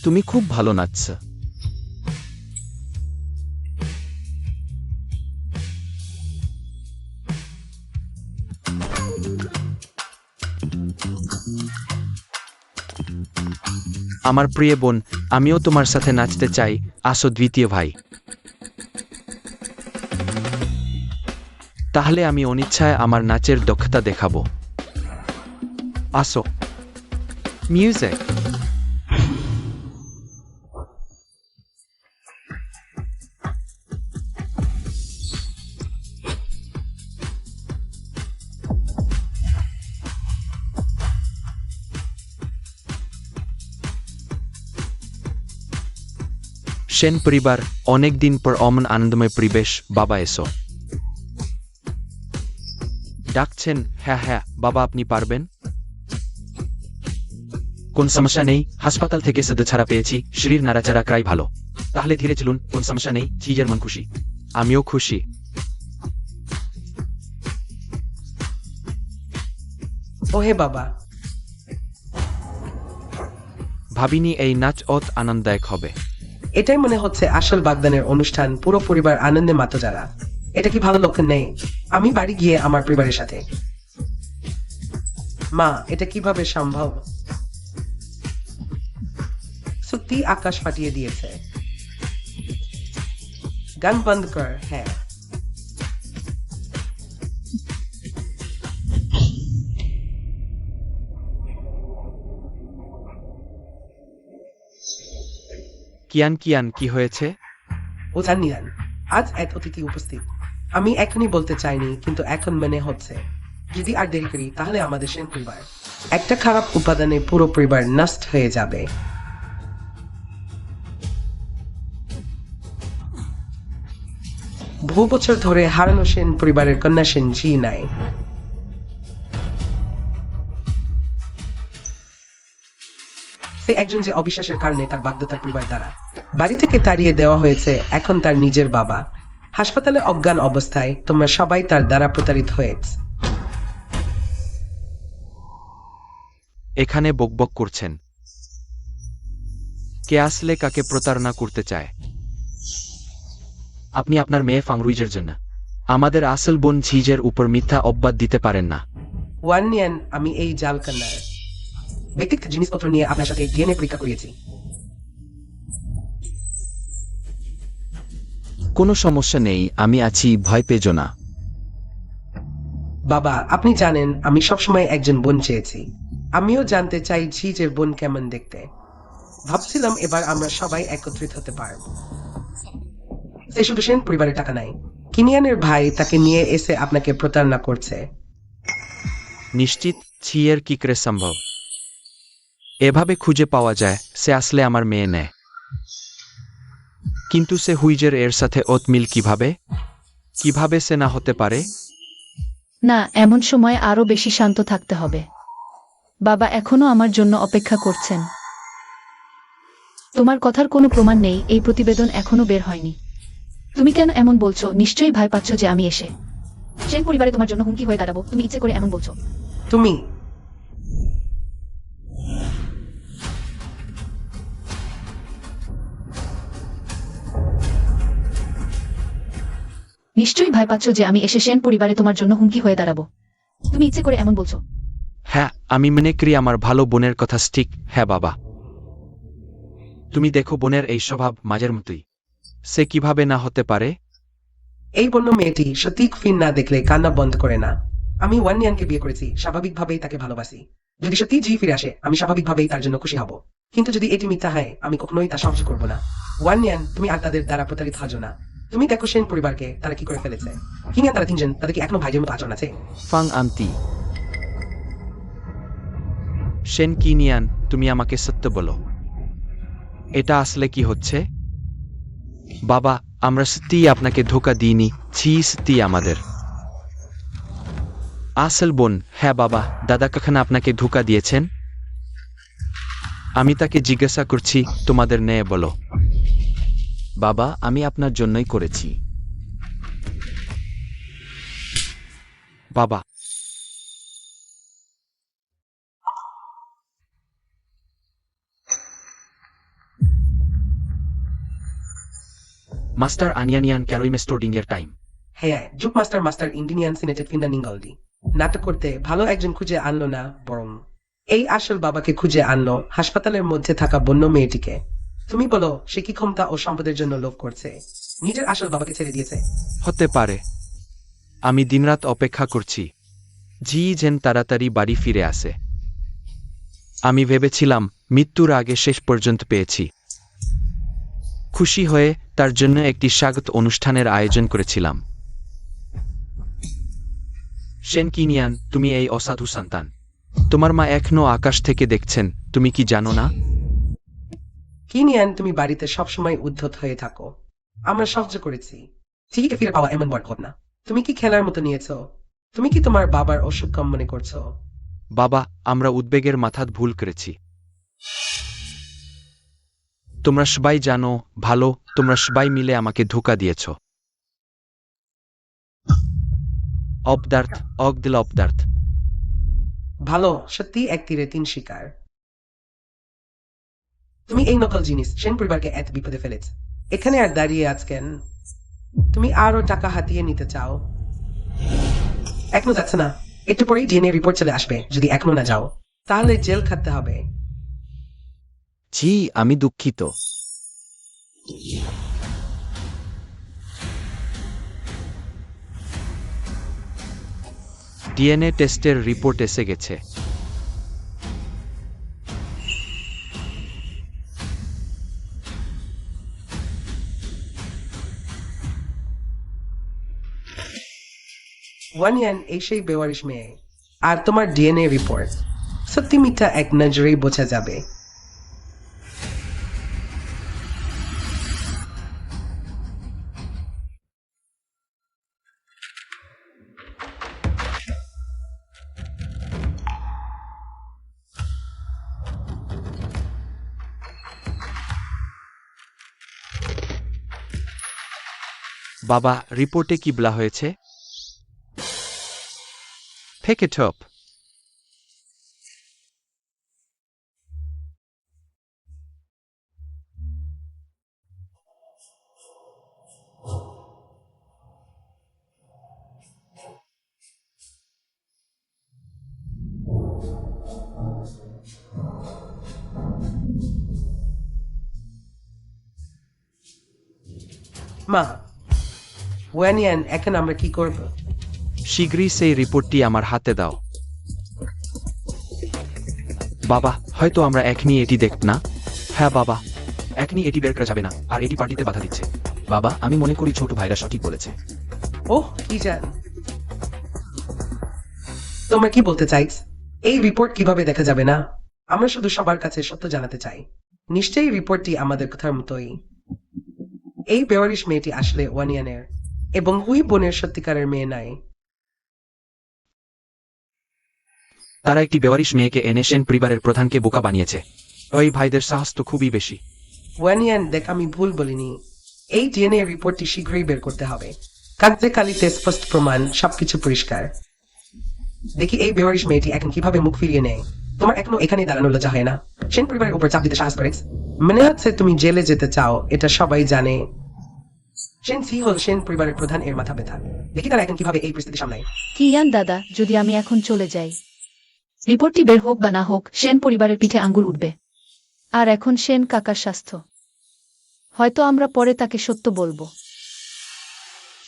তুমি খুব ভালো নাচছ। আমার প্রিয় বোন, আমিও তোমার সাথে নাচতে চাই। আসো দ্বিতীয় ভাই। তাহলে আমি অনিচ্ছায় আমার নাচের দক্ষতা দেখাবো। আসো। মিউজিক। সেন পরিবার, অনেকদিন পর অমন আনন্দময় পরিবেশ। বাবা এসো। ডাকছেন? হ্যাঁ হ্যাঁ বাবা, আপনি পারবেন। কোন সমস্যা নেই, হাসপাতাল থেকে সদ্য ছাড়া পেয়েছি, শরীর নাড়াচাড়া প্রায় ভালো। তাহলে ধীরে চলুন, কোন সমস্যা নেই, চিজের মন খুশি। আমিও খুশি। ওহে বাবা, ভাবিনি এই নাচ অত আনন্দদায়ক হবে। এটাই মনে হচ্ছে আসল বাগদানের অনুষ্ঠান, পুরো পরিবার আনন্দে মাতো যারা। এটা কি ভালো লক্ষণ নেই? আমি বাড়ি গিয়ে আমার পরিবারের সাথে। মা, এটা কিভাবে সম্ভব? সত্যি আকাশ ফাটিয়ে দিয়েছে। গান বন্ধ কর। হ্যাঁ, কিয়ান কিয়ান কি হয়েছে? ও জানিয়ান, আজ এক অতিথি উপস্থিত। আমি এখনই বলতে চাইনি, কিন্তু এখন মনে হচ্ছে যদি আর দেরি করি তাহলে আমাদের সেন পরিবার একটা খারাপ উপাদানে পুরো পরিবার নষ্ট হয়ে যাবে। বহু বছর ধরে হারানো সেন পরিবারের কন্যা সেন জি নাই। সে একজন যে অবিশ্বাসের কারণে তার বাধ্যতার পরিবার দ্বারা বাড়ি থেকে তাড়িয়ে দেওয়া হয়েছে। এখন তার নিজের বাবা হাসপাতালে অজ্ঞান অবস্থায়। তোমরা সবাই তার দ্বারা প্রতারিত হয়েছে। এখানে বকবক করছেন। কে আসলে কাকে প্রতারণা করতে চায়? আপনি আপনার মেয়ে ফাংরুইজের জন্য আমাদের আসল বোন ঝিজের উপর মিথ্যা অব্বাদ দিতে পারেন না। ওয়ানিয়ান, আমি এই জাল কন্যার ব্যক্তিগত জিনিসপত্র নিয়ে আপনার সাথে ডিএনএ পরীক্ষা করিয়েছি। কোনো সমস্যা নেই, আমি আছি, ভয় পেজো না। বাবা, আপনি জানেন আমি সবসময় একজন বোন চেয়েছি। আমিও জানতে চাই ঝিজের বোন কেমন দেখতে। ভাবছিলাম এবার আমরা সবাই একত্রিত হতে পারব। সে শুধু সেন পরিবারের টাকা নাই, কিনিয়ানের ভাই তাকে নিয়ে এসে আপনাকে প্রতারণা করছে। নিশ্চিত ছিয়ের কি করে সম্ভব? এভাবে খুঁজে পাওয়া যায় সে আসলে আমার মেয়ে নেয়, কিন্তু সে হুইজের এর সাথে ওত মিল কিভাবে কিভাবে সে না হতে পারে? না, এমন সময় আরো বেশি শান্ত থাকতে হবে। বাবা এখনো আমার জন্য অপেক্ষা করছেন। তোমার কথার কোনো প্রমাণ নেই, এই প্রতিবেদন এখনো বের হয়নি। তুমি কেন এমন বলছো? নিশ্চয়ই ভয় পাচ্ছ যে আমি এসে সেন পরিবারে তোমার জন্য হুমকি হয়ে দাঁড়াবো। তুমি ইচ্ছে করে এমন বলছো। তুমি নিশ্চয়ই ভয় পাচ্ছ যে আমি এসে সেন পরিবারে তোমার জন্য হুমকি হয়ে দাঁড়াবো। তুমি ইচ্ছে করে এমন বলছো। হ্যাঁ, আমি মনে করি আমার ভালো বোনের কথা ঠিক। হ্যাঁ বাবা, তুমি দেখো বোনের এই স্বভাব মাঝের মতোই, সে কিভাবে না হতে পারে? এই বন্য মেয়েটি সত্যি ফিন না দেখলে কান্না বন্ধ করে না। আমি ওয়ানিয়ানকে বিয়ে করেছি, স্বাভাবিকভাবেই তাকে ভালোবাসি। যদি সত্যি জি ফিরে আসে আমি স্বাভাবিকভাবেই তার জন্য খুশি হব, কিন্তু যদি এটি মিথ্যা হয় আমি কখনোই তা সহ্য করব না। ওয়ানিয়ান, তুমি আর তাদের দ্বারা প্রতারিত হজো না। তুমি দেখো সেন পরিবারকে তারা কি করে ফেলেছে। কিনিয়ান তারা তিনজন, তাদের কি এখনো ভাইদের মতো আচরণ আছে? ফাং আন্তি, সেন কিনিয়ান, তুমি আমাকে সত্য বলো, এটা আসলে কি হচ্ছে? বাবা, আমরা সত্যিই আপনাকে ধোকা দিইনি, ছি সত্যি আমাদের আসল বোন। হ্যাঁ বাবা, দাদা কখন আপনাকে ধোকা দিয়েছেন? আমি তাকে জিজ্ঞাসা করছি, তোমাদের ন্যায় বলো। বাবা, আমি আপনার জন্যই করেছি। বাবা, মাস্টার আনিয়ানিয়ান ক্যারোই স্টোর্ডিং এর টাইম। হ্যাঁ, যুগ মাস্টার মাস্টার ইন্ডিয়ান সিনেটেড ফিন্দা নিঙ্গলদি নাটক করতে ভালো একজন খুঁজে আনলো না, বরং এই আসল বাবাকে খুঁজে আনলো, হাসপাতালের মধ্যে থাকা বন্য মেয়েটিকে। তুমি বলো সে কি ক্ষমতা ও সম্পদের জন্য লোভ করছে? নিজের আসল বাবাকে ছেড়ে দিয়েছে। হতে পারে। আমি দিনরাত অপেক্ষা করছি জি যেন তাড়াতাড়ি বাড়ি ফিরে আসে। আমি ভেবেছিলাম মৃত্যুর আগে শেষ পর্যন্ত পেয়েছি। খুশি হয়ে তার জন্য একটি স্বাগত অনুষ্ঠানের আয়োজন করেছিলাম। সেন কিনিয়ান, তুমি এই অসাধু সন্তান। তোমার মা এখনো আকাশ থেকে দেখছেন, তুমি কি জানো না? কিনিয়ান, তুমি বাড়িতে সবসময় উদ্ধত হয়ে থাকো। আমরা সাহায্য করেছি ঠিকই ফিরে পাওয়া এমন বড় ঘটনা তুমি কি খেলার মতো নিয়েছো? তুমি কি তোমার বাবার অসুখ কম মনে করছো? বাবা, আমরা উদ্বেগের মাথাত ভুল করেছি। তোমরা সবাই জানো ভালো, তোমরা সবাই মিলে আমাকে ধোঁকা দিয়েছ। অপদার্থ, অগদিল অপদার্থ। ভালো, সত্যি এক তীরে তিন শিকার। তুমি এই নকল জিনিস সেন পরিবারকে এত বিপদে ফেলেছ। এখানে আর দাঁড়িয়ে আছেন? তুমি আরো টাকা হাতিয়ে নিতে চাও? এখনো যাচ্ছে না, একটু পরেই ডিএনএ রিপোর্ট চলে আসবে। যদি এখনো না যাও তাহলে জেল খাটতে হবে। জি, আমি দুঃখিত। ডিএনএ টেস্টের রিপোর্ট এসে গেছে। ওয়ানিয়ান এই সেই বেওয়ারিশ মেয়ে আর তোমার ডিএনএ রিপোর্ট সত্যি মিথ্যা এক নজরেই বোঝা যাবে। বাবা, রিপোর্টে কি বলা হয়েছে? Pick it up. মা, ওয়ানিয়ান এখন আমরা কি করব? শীঘ্রই সেই রিপোর্টটি আমার হাতে দাও। বাবা, হয়তো আমরা এখনই এটি দেখব না। হ্যাঁ বাবা, এখনই এটি বের করা যাবে না, আর এটি পার্টিতে বাধা দিচ্ছে। বাবা, আমি মনে করি ছোট ভাইরা সঠিক বলেছে। ওহ, কি জান? তোমরা কি বলতে চাইছ? এই রিপোর্ট কিভাবে দেখা যাবে না? আমরা শুধু সবার কাছে সত্য জানাতে চাই। নিশ্চয়ই রিপোর্টটি আমাদের কথার মতোই। এই বেওয়ারিশ মেয়েটি আসলে ওয়ানিয়ানের, এবং হুই বোনের সত্যিকারের মেয়ে নাই। তারা একটি বেওয়ারিশ মেয়েকে এনে সেন পরিবারের প্রধানকে বোকা বানিয়েছে। ওই ভাইদের সাহস তো খুবই বেশি। ওয়ানিয়ান, দেখ, আমি ভুল বলিনি। এই ডিএনএ রিপোর্টটি শীঘ্রই বের করতে হবে। কাগজে কালিতে স্পষ্ট প্রমাণ, সবকিছু পরিষ্কার। দেখি এই বেওয়ারিশ মেয়েটি এখন কিভাবে মুখ ফিরিয়ে নেয়। তোমার এখনো এখানে দাঁড়ানো লজ্জা হয় না? সেন পরিবারের উপর চাপ দিতে সাহস করে? মনে হচ্ছে তুমি জেলে যেতে চাও, এটা সবাই জানে। সেন সি হল সেন পরিবারের প্রধান, এর মাথা ব্যথা। দেখি তারা এখন কিভাবে এই পরিস্থিতি সামলায়। কিয়ান দাদা, যদি আমি এখন চলে যাই, রিপোর্টটি বের হোক বা না হোক, সেন পরিবারের পিঠে আঙ্গুল উঠবে। আর এখন সেন কাকার স্বাস্থ্য, হয়তো আমরা পরে তাকে সত্য বলবো।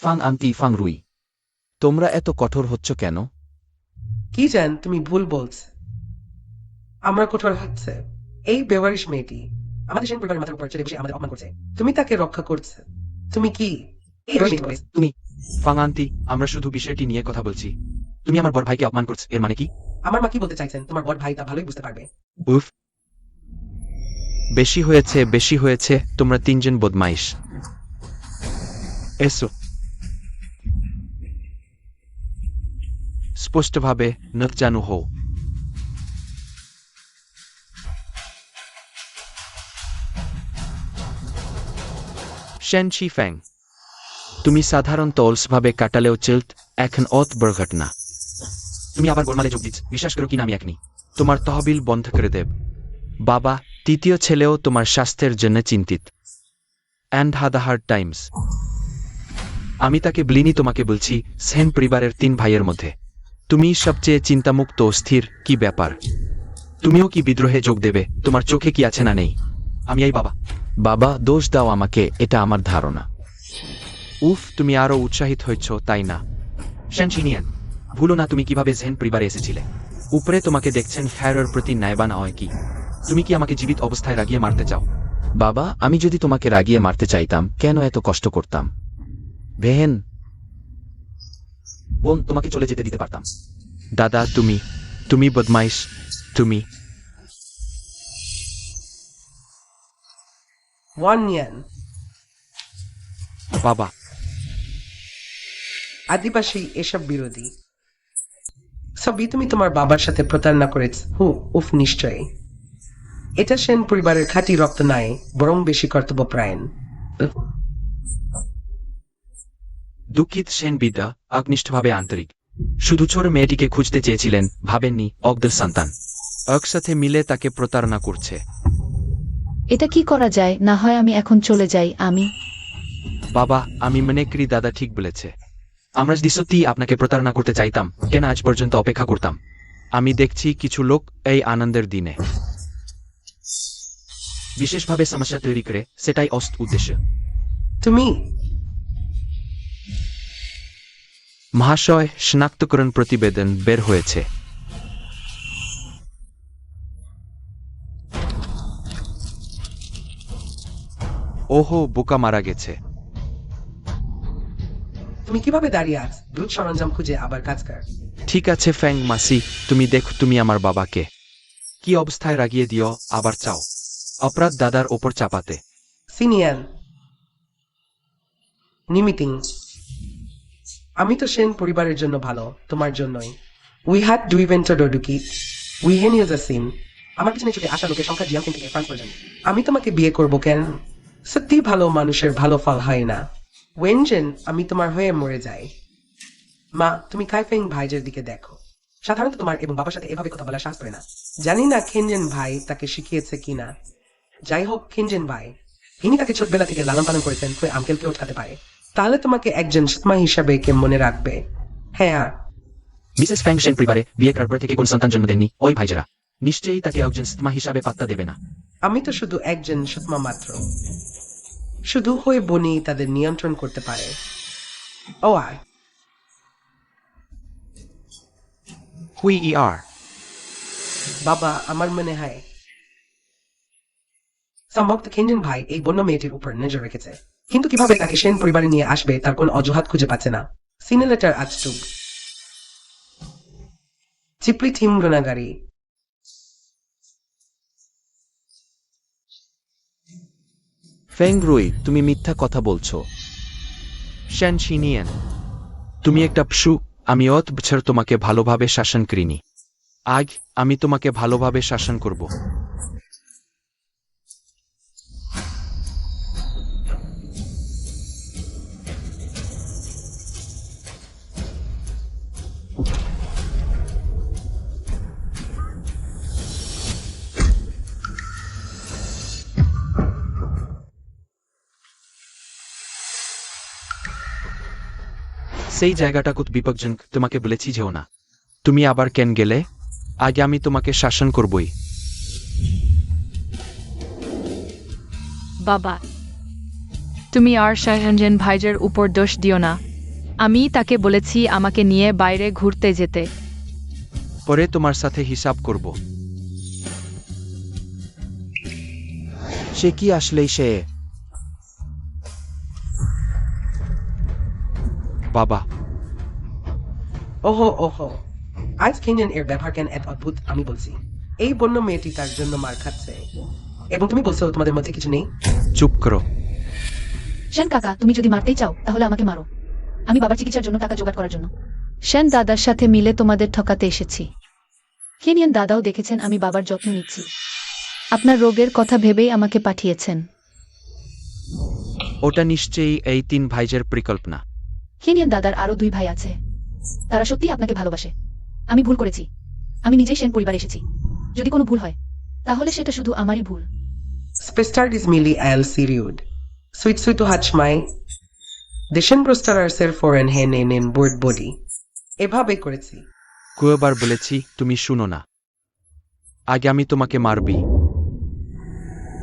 ফাং আন্টি, ফাং রুই, তোমরা এত কঠোর হচ্ছ কেন? কি জান, তুমি ভুল বলছ। আমরা কঠোর হচ্ছে এই বেওয়ারিশ মেয়েটি আমাদের সেন পরিবারের মাথার উপর চড়ে বসে আমাদের অপমান করছে। তুমি তাকে রক্ষা করছে। তুমি কি এই বেওয়ারিশ মেয়েটিকে বলেছ? তুমি ফাং আন্টি, আমরা শুধু বিষয়টি নিয়ে কথা বলছি। তুমি আমার বড় ভাইকে অপমান করছ, এর মানে কি? আমার মা কি বলতে চাইছেন তোমার বড় ভাই তা ভালোই বুঝতে পারবে। উফ, বেশি হয়েছে, বেশি হয়েছে। তোমরা তিনজন বদমাইশ। এসো, স্পষ্টভাবে নখ জানু হও। শেন ছি ফ্যাং, তুমি সাধারণত অলসভাবে কাটালেও চিল্ট এখন অত বড় ঘটনা। তুমি আবার গোলমালে যোগ দিচ্ছ। বিশ্বাস করো কিনা আমি এখনই তোমার তহবিল বন্ধ করে দেব। বাবা, তৃতীয় ছেলেও তোমার স্বাস্থ্যের জন্য চিন্তিত। And had the hard Times. আমি তাকে বলিনি, তোমাকে বলছি। সেন পরিবারের 3 ভাইয়ের মধ্যে তুমি সবচেয়ে চিন্তামুক্ত ও স্থির। কি ব্যাপার? তুমিও কি বিদ্রোহে যোগ দেবে? তোমার চোখে কি আছে না নেই? আমি এই বাবা। বাবা, দোষ দাও আমাকে, এটা আমার ধারণা। উফ, তুমি আরো উৎসাহিত হয়েছ, তাই না? শেনচিনিয়ান, ভুলো না তুমি কিভাবে জেন পরিবারে এসেছিলে। উপরে তোমাকে দেখছেন ফ্যারের প্রতি ন্যায়বান হয় কি? তুমি কি আমাকে জীবিত অবস্থায় রাগিয়ে মারতে চাও? বাবা, আমি যদি তোমাকে রাগিয়ে মারতে চাইতাম, কেন এত কষ্ট করতাম? ভেহেন, বোন, তোমাকে চলে যেতে দিতে পারতাম। দাদা, তুমি বদমাইশ। তুমি ওয়ানিয়ান, বাবা। আদিবাসী এসব বিরোধী। সবই তুমি তোমার বাবার সাথে প্রতারণা করেছ। উফ, নিশ্চয়ই। এটা সেন পরিবারের খাঁটি রক্ত নয়, বরং বেশি কর্তব্যপরায়ণ। দুঃখিত সেন বিদ্যা একনিষ্ঠভাবে আন্তরিক। শুধু ছোট মেয়েটিকে খুঁজতে চেয়েছিলেন, ভাবেননি অগ্দের সন্তান একসাথে মিলে তাকে প্রতারণা করছে। এটা কি করা যায়? না হয় আমি এখন চলে যাই। বাবা, আমি মনে করি দাদা ঠিক বলেছে। আমরা যদি সত্যিই আপনাকে প্রতারণা করতে চাইতাম, কেন আজ পর্যন্ত অপেক্ষা করতাম? আমি দেখছি কিছু লোক এই আনন্দের দিনে বিশেষভাবে সমস্যা তৈরি করে, সেটাই উদ্দেশ্য। তুমি মহাশয়, শনাক্তকরণ প্রতিবেদন বের হয়েছে। ওহো, বোকা মারা গেছে। তুমি কিভাবে দাঁড়িয়ে আছ? দ্রুত সরঞ্জাম খুঁজে আবার কাজ কর। ঠিক আছে ফ্যাং মাসি, তুমি দেখো তুমি আমার বাবাকে কি অবস্থায় রাগিয়ে দিও, আবার চাও অপরাধ দাদার ওপর চাপাতে। সিনিয়র নিমিটিং, আমি তো সেন পরিবারের জন্য ভালো, তোমার জন্যই। উই হ্যাড ডু ইভেন্ট ডুকি we when use a scene. আমার পিছনে ছুটে আসা লোকের সংখ্যা জিয়াং থেকে ফ্রান্স পর্যন্ত। আমি তোমাকে বিয়ে করব কেন? সত্যি ভালো মানুষের ভালো ফল হয় না। ওয়েনজেন, আমি তোমার হয়ে মরে যাই। মা, তুমি কাইফেং ভাইজের দিকে দেখো। সাধারণত তোমার এবং বাবার সাথে এভাবে কথা বলার সাহস করে না। জানি না খিনজেন ভাই তাকে শিখিয়েছে কিনা। যাই হোক, খিনজেন ভাই ইনি তাকে ছোটবেলা থেকে লালন পালন করেছেন, তুই আঙ্কেলকে ওঠাতে পারে। তাহলে তোমাকে একজন সৎমা হিসাবে কে মনে রাখবে। হ্যাঁ, মিসেস ফ্যাং সেন পরিবারে বিয়ে করার পর থেকে কোন সন্তান জন্ম দেননি ওই ভাইজারা। নিশ্চয়ই তাকে একজন মা হিসাবে পাত্তা দেবে না। আমি তো শুধু একজন সৎমা মাত্র। শুধু হয়ে বনি তাদের নিয়ন্ত্রণ করতে পারে। ও আর হুই ই আর বাবা, আমার মনে হয় সম্ভবত খিনজেন ভাই এই বন্য মেয়েটির উপর নজর রেখেছে, কিন্তু কিভাবে তাকে সেন পরিবারে নিয়ে আসবে তার কোন অজুহাত খুঁজে পাচ্ছে না। সিনেলেটার আজটুক চিপলি থিম গুণাগারী। ফেং রুই, তুমি মিথ্যা কথা বলছো। শ্যান শিনিয়ান, তুমি একটা পশু। আমি অত বছর তোমাকে ভালোভাবে শাসন করিনি। আজ আমি তোমাকে ভালোভাবে শাসন করব। সেই জায়গাটা খুব বিপজ্জনক, তোমাকে বলেছি যেও না। তুমি আবার কেন গেলে? আগে আমি তোমাকে শাসন করবই। বাবা, তুমি আর শাহরঞ্জন ভাইজের উপর দোষ দিও না। আমি তাকে বলেছি আমাকে নিয়ে বাইরে ঘুরতে যেতে। পরে তোমার সাথে হিসাব করব। সে কি আসলেই সে? বাবা, ওহো ওহো, আজ খিনজেন এর ব্যবহার কেন এত অদ্ভুত আমি বলছি। এই বন্য মেয়েটি তার জন্য মার খাচ্ছে, এবং তুমি বলছো তোমাদের মধ্যে কিছু নেই। চুপ করো। সেন কাকা, তুমি যদি মারতেই চাও তাহলে আমাকে মারো। আমি বাবার চিকিৎসার জন্য টাকা জোগাড় করার জন্য সেন দাদার সাথে মিলে তোমাদের ঠকাতে এসেছি। কেনিয়ান দাদাও দেখেছেন আমি বাবার যত্ন নিচ্ছি। আপনার রোগের কথা ভেবেই আমাকে পাঠিয়েছেন। ওটা নিশ্চয়ই এই 3 ভাইজের পরিকল্পনা। কেনিয়ান দাদার আরো 2 ভাই আছে, তারা সত্যি আপনাকে ভালোবাসে। আমি ভুল করেছি, আমি নিজেই সেন পরিবারে এসেছি। যদি কোনো ভুল হয় তাহলে সেটা শুধু আমারই ভুল। Spestard is merely al seriod. Sweet to hatch my Deshen brostarar ser foreign hen in board body. এভাবে করেছি। কয়েকবার বলেছি তুমি শুনো না। আগে আমি তোমাকে মারবি।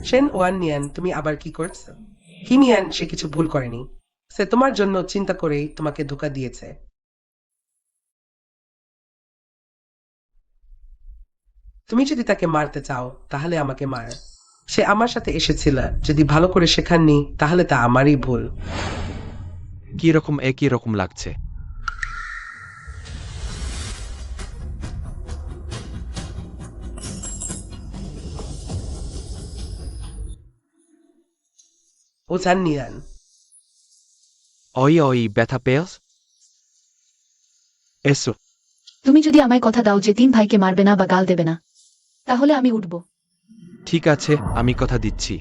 সেন ওয়ান নিয়ান, তুমি আবার কি করছো? হিনিয়ান সে কিছু ভুল করেনি। সে তোমার জন্য চিন্তা করেই তোমাকে ধোকা দিয়েছে। তুমি যদি তাকে মারতে চাও তাহলে আমাকে মার। সে আমার সাথে এসেছিল, যদি ভালো করে শেখাননি তাহলে তা আমারই ভুল। কি রকম একই রকম লাগছে। ও চান নিয়ান, ওই ওই ব্যথা পেয়েছ? এসো। তুমি যদি আমায় কথা দাও যে 3 ভাইকে মারবে না বা গাল দেবে না, তাহলে আমি উঠব। ঠিক আছে, আমি কথা দিচ্ছি।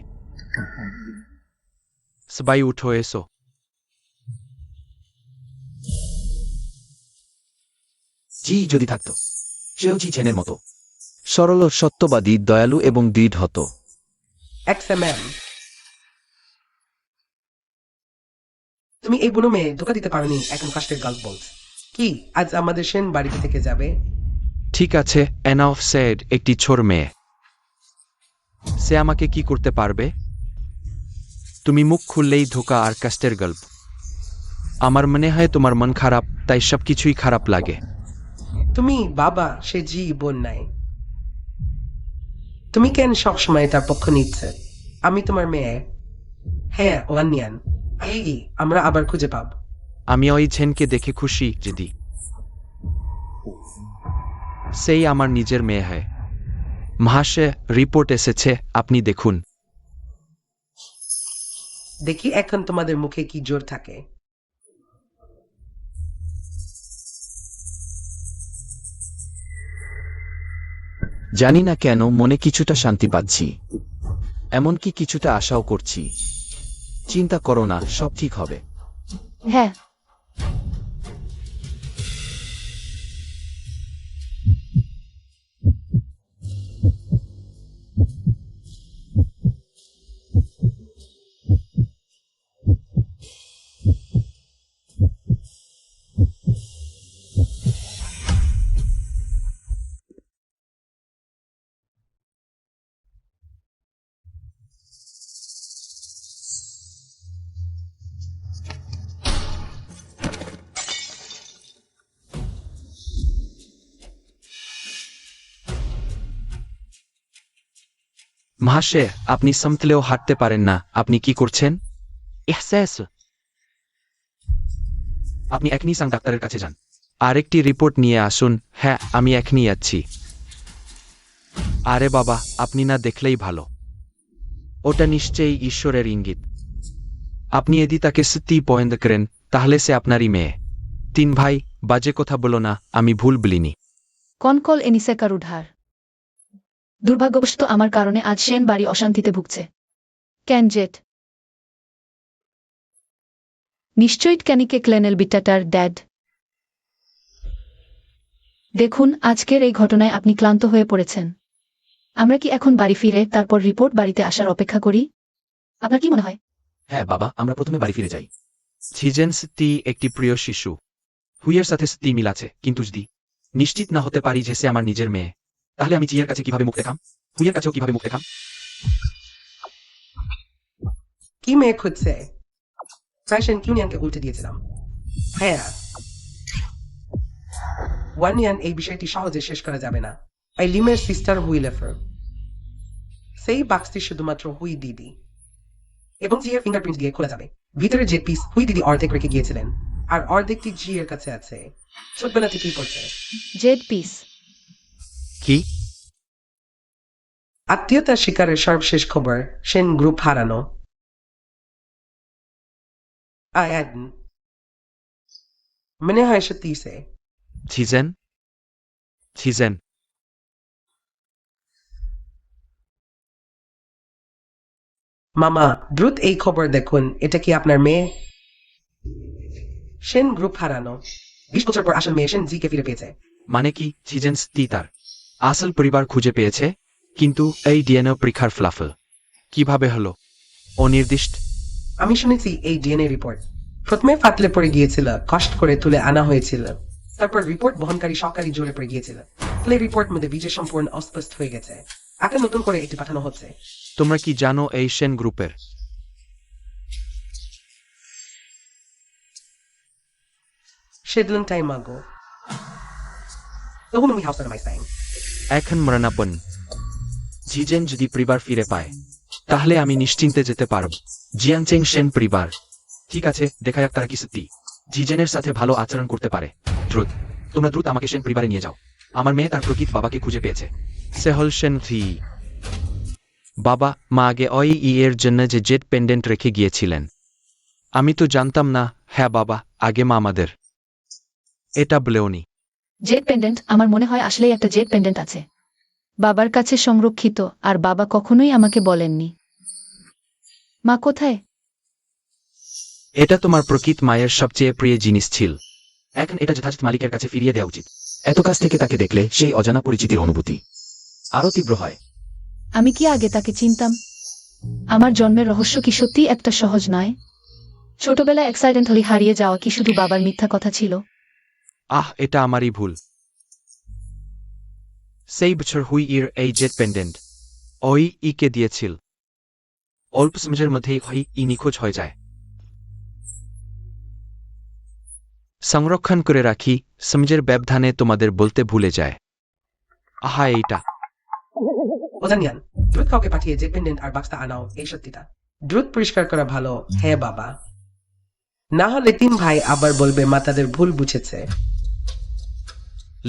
সবাই উঠো, এসো। জি যদি থাকতো, সেও জি চেনের মতো সরল, সত্যবাদী, দয়ালু এবং দৃঢ় হতো। XMM, তুমি এই বুনো মেয়ে ধোকা দিতে পারোনি, এখন কষ্টের গল্প বলছ। কি আজ আমাদের সেন বাড়িতে থেকে যাবে? ঠিক আছে, এনাফ সেড, একটি ছোট মেয়ে। সে আমাকে কি করতে পারবে? তুমি মুখ খুললেই ধোকা আর কষ্টের গল্প। আমার মনে হয় তোমার মন খারাপ, তাই সবকিছুই খারাপ লাগে। তুমি বাবা, সে জি বোন নাই। তুমি কেন সবসময় তার পক্ষ নিচ্ছে? আমি তোমার মেয়ে। হ্যাঁ, ওয়ানিয়ান। এই আমরা আবার খুঁজে পাব। আমি ওই ঝেনকে দেখে খুশি যদি সেই আমার নিজের মেয়ে হয়। মহাশয়, রিপোর্ট এসেছে, আপনি দেখুন। দেখি এখন তোমাদের মুখে কি জোর থাকে। জানি না কেন মনে কিছুটা শান্তি পাচ্ছি, এমনকি কিছুটা আশাও করছি। চিন্তা করো না, সব ঠিক হবে। হ্যাঁ, মহাশয়, আপনি সমতলেও হাঁটতে পারেন না, আপনি কি করছেন? ইহসাস। আপনি এখনই সাং ডাক্তারের কাছে যান। আরেকটি রিপোর্ট নিয়ে আসুন। হ্যাঁ, আমি এখনই যাচ্ছি। আরে বাবা, আপনি না দেখলেই ভালো। ওটা নিশ্চয়ই ঈশ্বরের ইঙ্গিত। আপনি যদি তাকে সত্যি পছন্দ করেন, তাহলে সে আপনারই মেয়ে। 3 ভাই, বাজে কথা বলো না, আমি ভুল বলিনি। কনকল এনিসে কারুঢার। দুর্ভাগ্যবশত আমার কারণে আজ সেন বাড়ি অশান্তিতে ভুগছে। কেন জেট? নিশ্চয়ই ক্যানিকে ক্লেনেল বিটাটার ড্যাড। দেখুন, আজকের এই ঘটনায় আপনি ক্লান্ত হয়ে পড়েছেন। আমরা কি এখন বাড়ি ফিরে তারপর রিপোর্ট বাড়িতে আসার অপেক্ষা করি? আপনার কি মনে হয়? হ্যাঁ বাবা, আমরা প্রথমে বাড়ি ফিরে যাই। ছিজেন সত্যি একটি প্রিয় শিশু। হুইয়ের সাথে সত্যি মিল আছে, কিন্তু যদি নিশ্চিত না হতে পারি যে সে আমার নিজের মেয়ে, তাহলে আমি জিয়ের কাছে কিভাবে মুখ দেখাম? হুইয়ের কাছেও কিভাবে মুখ দেখাম? কি মেয়ে খুঁজছে? ফ্যাশন ইউনিয়নকে উল্টে দিয়েছিলাম। হ্যাঁ, ওয়ানিয়ান, এই বিষয়টি সহজে শেষ করা যাবে না। এই লিমের সিস্টার হুইলেফার। সেই বাক্সটি শুধুমাত্র হুই দিদি এবং জিয়ের ফিঙ্গারপ্রিন্ট দিয়ে খোলা যাবে। ভিতরে যে পিস হুই দিদি অর্ধেক রেখে গিয়েছিলেন, আর অর্ধেকটি জিয়ের কাছে আছে। ছোটবেলা থেকেই পড়ছে। Z piece. কি? আত্মীয়তার শিকারের সর্বশেষ খবর, সেন গ্রুপ হারানো। আয়ান মনে হয় সত্যি সে। ছিজেন? ছিজেন? মামা, দ্রুত এই খবর দেখুন। এটা কি আপনার মেয়ে? সেন গ্রুপ হারানো। 20 বছর পর আসল মেয়ে সেন জিকে ফিরে পেয়েছে। মানে কি ছিজেন সত্যি তার আসল পরিবার খুঁজে পেয়েছে? কিন্তু এই ডিএনএ পরীক্ষার ফলাফল কিভাবে হলো? অনির্দিষ্ট। আমি শুনেছি এই ডিএনএ রিপোর্ট প্রথমে ফাটলে পড়ে গিয়েছিল, কষ্ট করে তুলে আনা হয়েছিল। তারপর রিপোর্ট বহনকারী সরকারি জোরে পড়ে গিয়েছিল। ফলে রিপোর্ট মধ্যে বীজের সম্পূর্ণ অস্পষ্ট হয়ে গেছে। এখন নতুন করে এটি পাঠানো হচ্ছে। তোমরা কি জানো এই সেন গ্রুপের সেদিন টাইম আগো তখন আমি হাউস মাইসাইন। এখন মরণাপন? জিজেন যদি পরিবার ফিরে পায়, তাহলে আমি নিশ্চিন্তে যেতে পারব। জিয়ানচেং সেন পরিবার ঠিক আছে, দেখা যাক তারা কি সত্যি জিজেনের সাথে ভালো আচরণ করতে পারে। তোমরা দ্রুত আমাকে সেন পরিবারে নিয়ে যাও। আমার মেয়ে তার প্রকৃত বাবাকে খুঁজে পেয়েছে। সেহল সেন থি। বাবা মা আগে ওই এর জন্য যে জেট পেন্ডেন্ট রেখে গিয়েছিলেন। আমি তো জানতাম না। হ্যাঁ বাবা, আগে মা আমাদের এটা বলেওনি। Z pendant? আমার মনে হয় আসলেই একটা জেড পেন্ডেন্ট আছে বাবার কাছে সংরক্ষিত, আর বাবা কখনোই আমাকে বলেননি। মা কোথায়? এটা তোমার প্রকৃত মায়ের সবচেয়ে প্রিয় জিনিস ছিল। এখন এটা যথাযথ মালিকের কাছে ফিরিয়ে দেওয়া উচিত। এত কাছ থেকে তাকে দেখলে সেই অজানা পরিচিতির অনুভূতি আরো তীব্র হয়। আমি কি আগে তাকে চিনতাম? আমার জন্মের রহস্য কি সত্যি একটা সহজ নয়? ছোটবেলায় অ্যাক্সিডেন্টালি হারিয়ে যাওয়া কি শুধু বাবার মিথ্যা কথা ছিল? এটা আমারই ভুল। সেই বছর হুই এর এই জেট পেন্ডেন্ট ওই ইকে দিয়েছিল। অল্প সময়ের মধ্যেই হুই ই নিখোঁজ হয়ে যায়। সংরক্ষণ করে রাখি, সমঝের ব্যবধানে তোমাদের বলতে ভুলে যায়। আহা এইটা। ওজানিয়ান, দ্রুত কাউকে পাঠিয়ে যে পেন্ডেন্ট আর বাক্সটা আনাও, এই সত্যিটা দ্রুত পরিষ্কার করা ভালো। হ্যাঁ বাবা, না হলে 3 ভাই আবার বলবে মা তাদের ভুল বুঝেছে।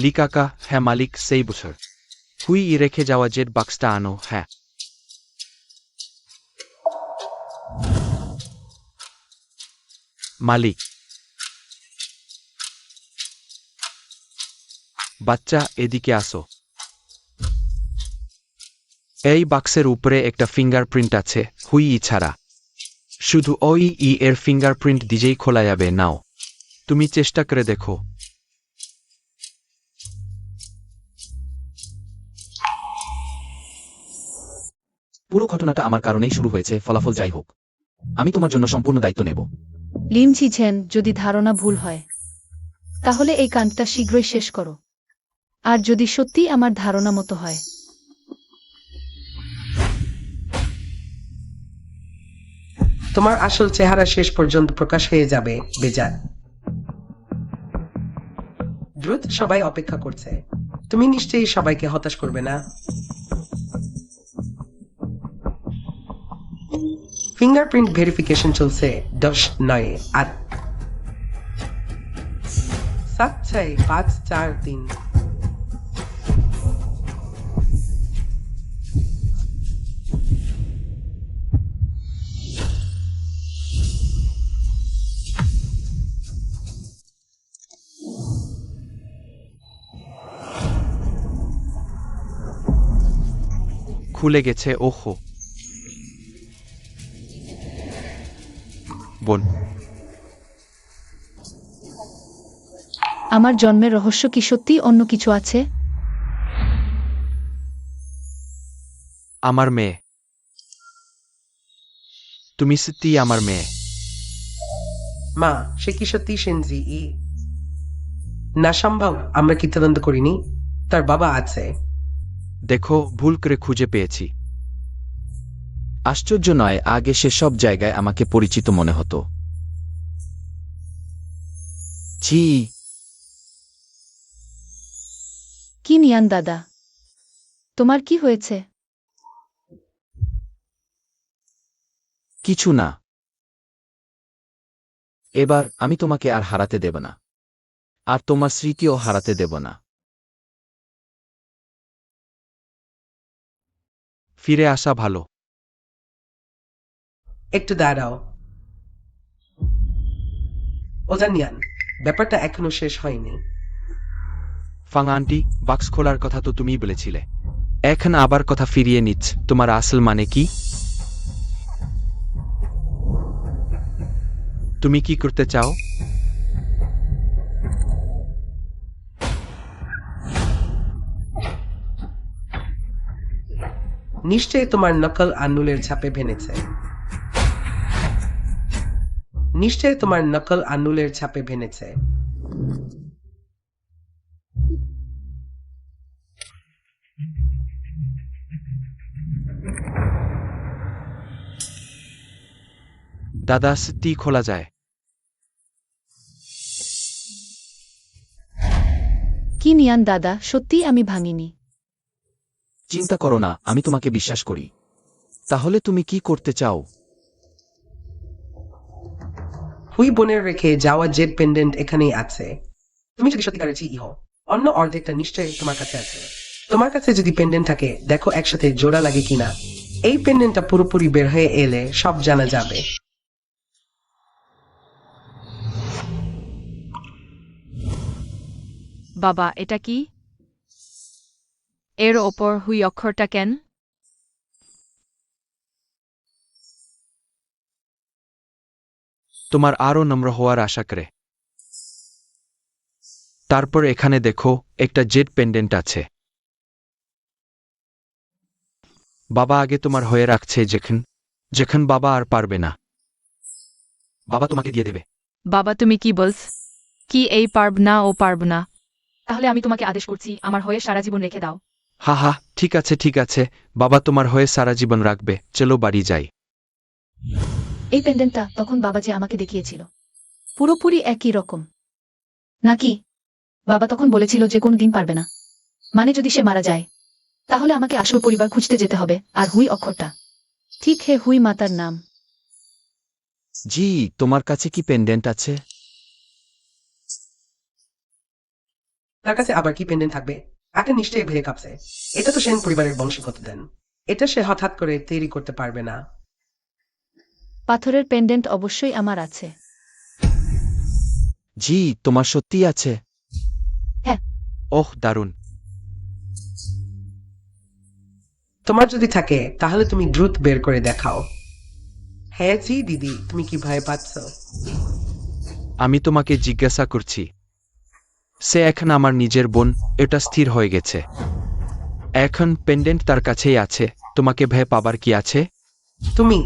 লি কাকা, হ্যাঁ মালিক, সেই বছর হুই রেখে যাওয়া জেট বাক্সটা আনো। হ্যাঁ, মালিক। বাচ্চা, এদিকে আসো। এই বাক্সের উপরে একটা ফিঙ্গারপ্রিন্ট আছে, হুই ছাড়া। শুধু ওই এর ফিঙ্গারপ্রিন্ট দিয়েই খোলা যাবে। নাও, তুমি চেষ্টা করে দেখো। পুরো ঘটনাটা আমার কারণেই শুরু হয়েছে, ফলাফল যাই হোক আমি তোমার জন্য সম্পূর্ণ দায়িত্ব নেব। লিম ঝিঝেন, যদি ধারণা ভুল হয় তাহলে এই কাণ্ডটা শীঘ্রই শেষ করো। আর যদি সত্যি আমার ধারণা মতো হয়, তোমার আসল চেহারা শেষ পর্যন্ত প্রকাশ হয়ে যাবে বেজার। দ্রুত সবাই অপেক্ষা করছে, তুমি নিশ্চয়ই সবাইকে হতাশ করবে না। ফিঙ্গারপ্রিন্ট ভেরিফিকেশন চলছে 10, 9, 8, 7, 6, 5, 4, 3। খুলে গেছে। ওহো বোন, আমার জন্মের রহস্য কি সত্যি অন্য কিছু আছে? আমার মেয়ে। তুমি সত্যি আমার মেয়ে। মা, সে কি সত্যি সেনজি না সম্ভব? আমরা কি তদন্ত করিনি? তার বাবা আছে। দেখো, ভুল করে খুঁজে পেয়েছি। আশ্চর্য নয়, আগে সেসব জায়গায় আমাকে পরিচিত মনে হতো। ছি, কি নিয়ান দাদা, তোমার কি হয়েছে? কিছু না। এবার আমি তোমাকে আর হারাতে দেব না, আর তোমার স্মৃতিও হারাতে দেব না। ফিরে আসা ভালো। একটু দাঁড়াও ওজানিয়ান, ব্যাপারটা এখনো শেষ হয়নি। ফাং আন্টি, বাক্স খোলার কথা তো তুমিই বলেছিলে। এখন আবার কথা ফিরিয়ে নিচ্ছ। তোমার আসল মানে কি? তুমি কি করতে চাও? নিশ্চয়ই তোমার নকল আঙ্গুলের ছাপে ভেনেছে। নিশ্চয়ই তোমার নকল আঙ্গুলের ছাপে ভেনেছে। দাদা, সত্যি খোলা যায়? কি নিয়ান দাদা, সত্যিই আমি ভাঙিনি। চিন্তা করো না, আমি তোমাকে বিশ্বাস করি। তাহলে তুমি কি করতে চাও? হুই বোনের রেখে যাওয়া জেড পেন্ডেন্ট এখানেই আছে। তুমি যদি সত্যিকারের জি হও, অন্য অর্ধেকটা নিশ্চয়ই তোমার কাছে আছে। তোমার কাছে যদি পেন্ডেন্ট থাকে, দেখো একসাথে জোড়া লাগে কিনা। এই পেন্ডেন্টটা পুরোপুরি বের হয়ে এলে সব জানা যাবে। বাবা, এটা কি? এর ওপর হুই অক্ষরটা কেন? তোমার আরও নম্র হওয়ার আশা করে। তারপর এখানে দেখো, একটা জেড পেন্ডেন্ট আছে। বাবা আগে তোমার হয়ে রাখছে, যখন বাবা আর পারবে না, বাবা তোমাকে দিয়ে দেবে। বাবা, তুমি কি বলছ? কি এই পারব না ও পারব না? তাহলে আমি তোমাকে আদেশ করছি, আমার হয়ে সারা জীবন রেখে দাও। হা হা, ঠিক আছে ঠিক আছে, বাবা তোমার হয়ে সারা জীবন রাখবে। চলো বাড়ি যাই। এই পেন্ডেন্টটা তখন বাবা যে আমাকে দেখিয়েছিল, পুরোপুরি একই রকম। নাকি? বাবা তখন বলেছিল যে কোনো দিন পারবে না, মানে যদি সে মারা যায় তাহলে আমাকে আসল পরিবার খুঁজতে যেতে হবে, আর হুই অক্ষরটা ঠিক হে হুই মাতার নাম। জি, তোমার কাছে কি পেন্ডেন্ট আছে? তার কাছে আবার কি পেন্ডেন্ট থাকবে? একটা নিশ্চয়ই ভেঙে কাঁপছে। এটা তো সেন পরিবারের বংশগত দেন। এটা সে হঠাৎ করে তৈরি করতে পারবে না। পাথরের পেন্ডেন্ট অবশ্যই আমার আছে। জি, তোমার সত্যিই আছে? হ্যাঁ। ওহ দারুণ। তোমার যদি থাকে তাহলে তুমি দ্রুত বের করে দেখাও। হ্যাঁ জি দিদি, তুমি কি ভয় পাচ্ছ? আমি তোমাকে জিজ্ঞাসা করছি। সে এখন আমার নিজের বোন, এটা স্থির হয়ে গেছে। এখন পেন্ডেন্ট তার কাছেই আছে, তোমাকে ভয় পাবার কি আছে? তুমি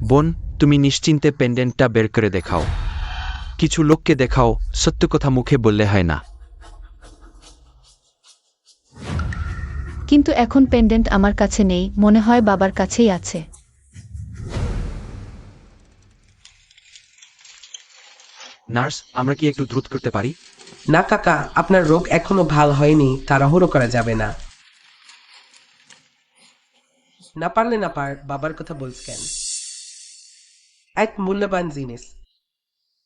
বোন, তুমি নিশ্চিন্তে পেন্ডেন্টটা বের করে দেখাও। কিছু লোককে দেখাও, সত্য কথা মুখে বললে হয় না। কিন্তু এখন পেন্ডেন্ট আমার কাছে নেই, মনে হয় বাবার কাছেই আছে। নার্স, আমরা কি একটু দ্রুত করতে পারি? না কাকা, আপনার রোগ এখনো ভাল হয়নি, তাড়াহুড়ো করা যাবে না। না পারলে না পার, বাবার কথা বলছেন। এক মূল্যবান জিনিস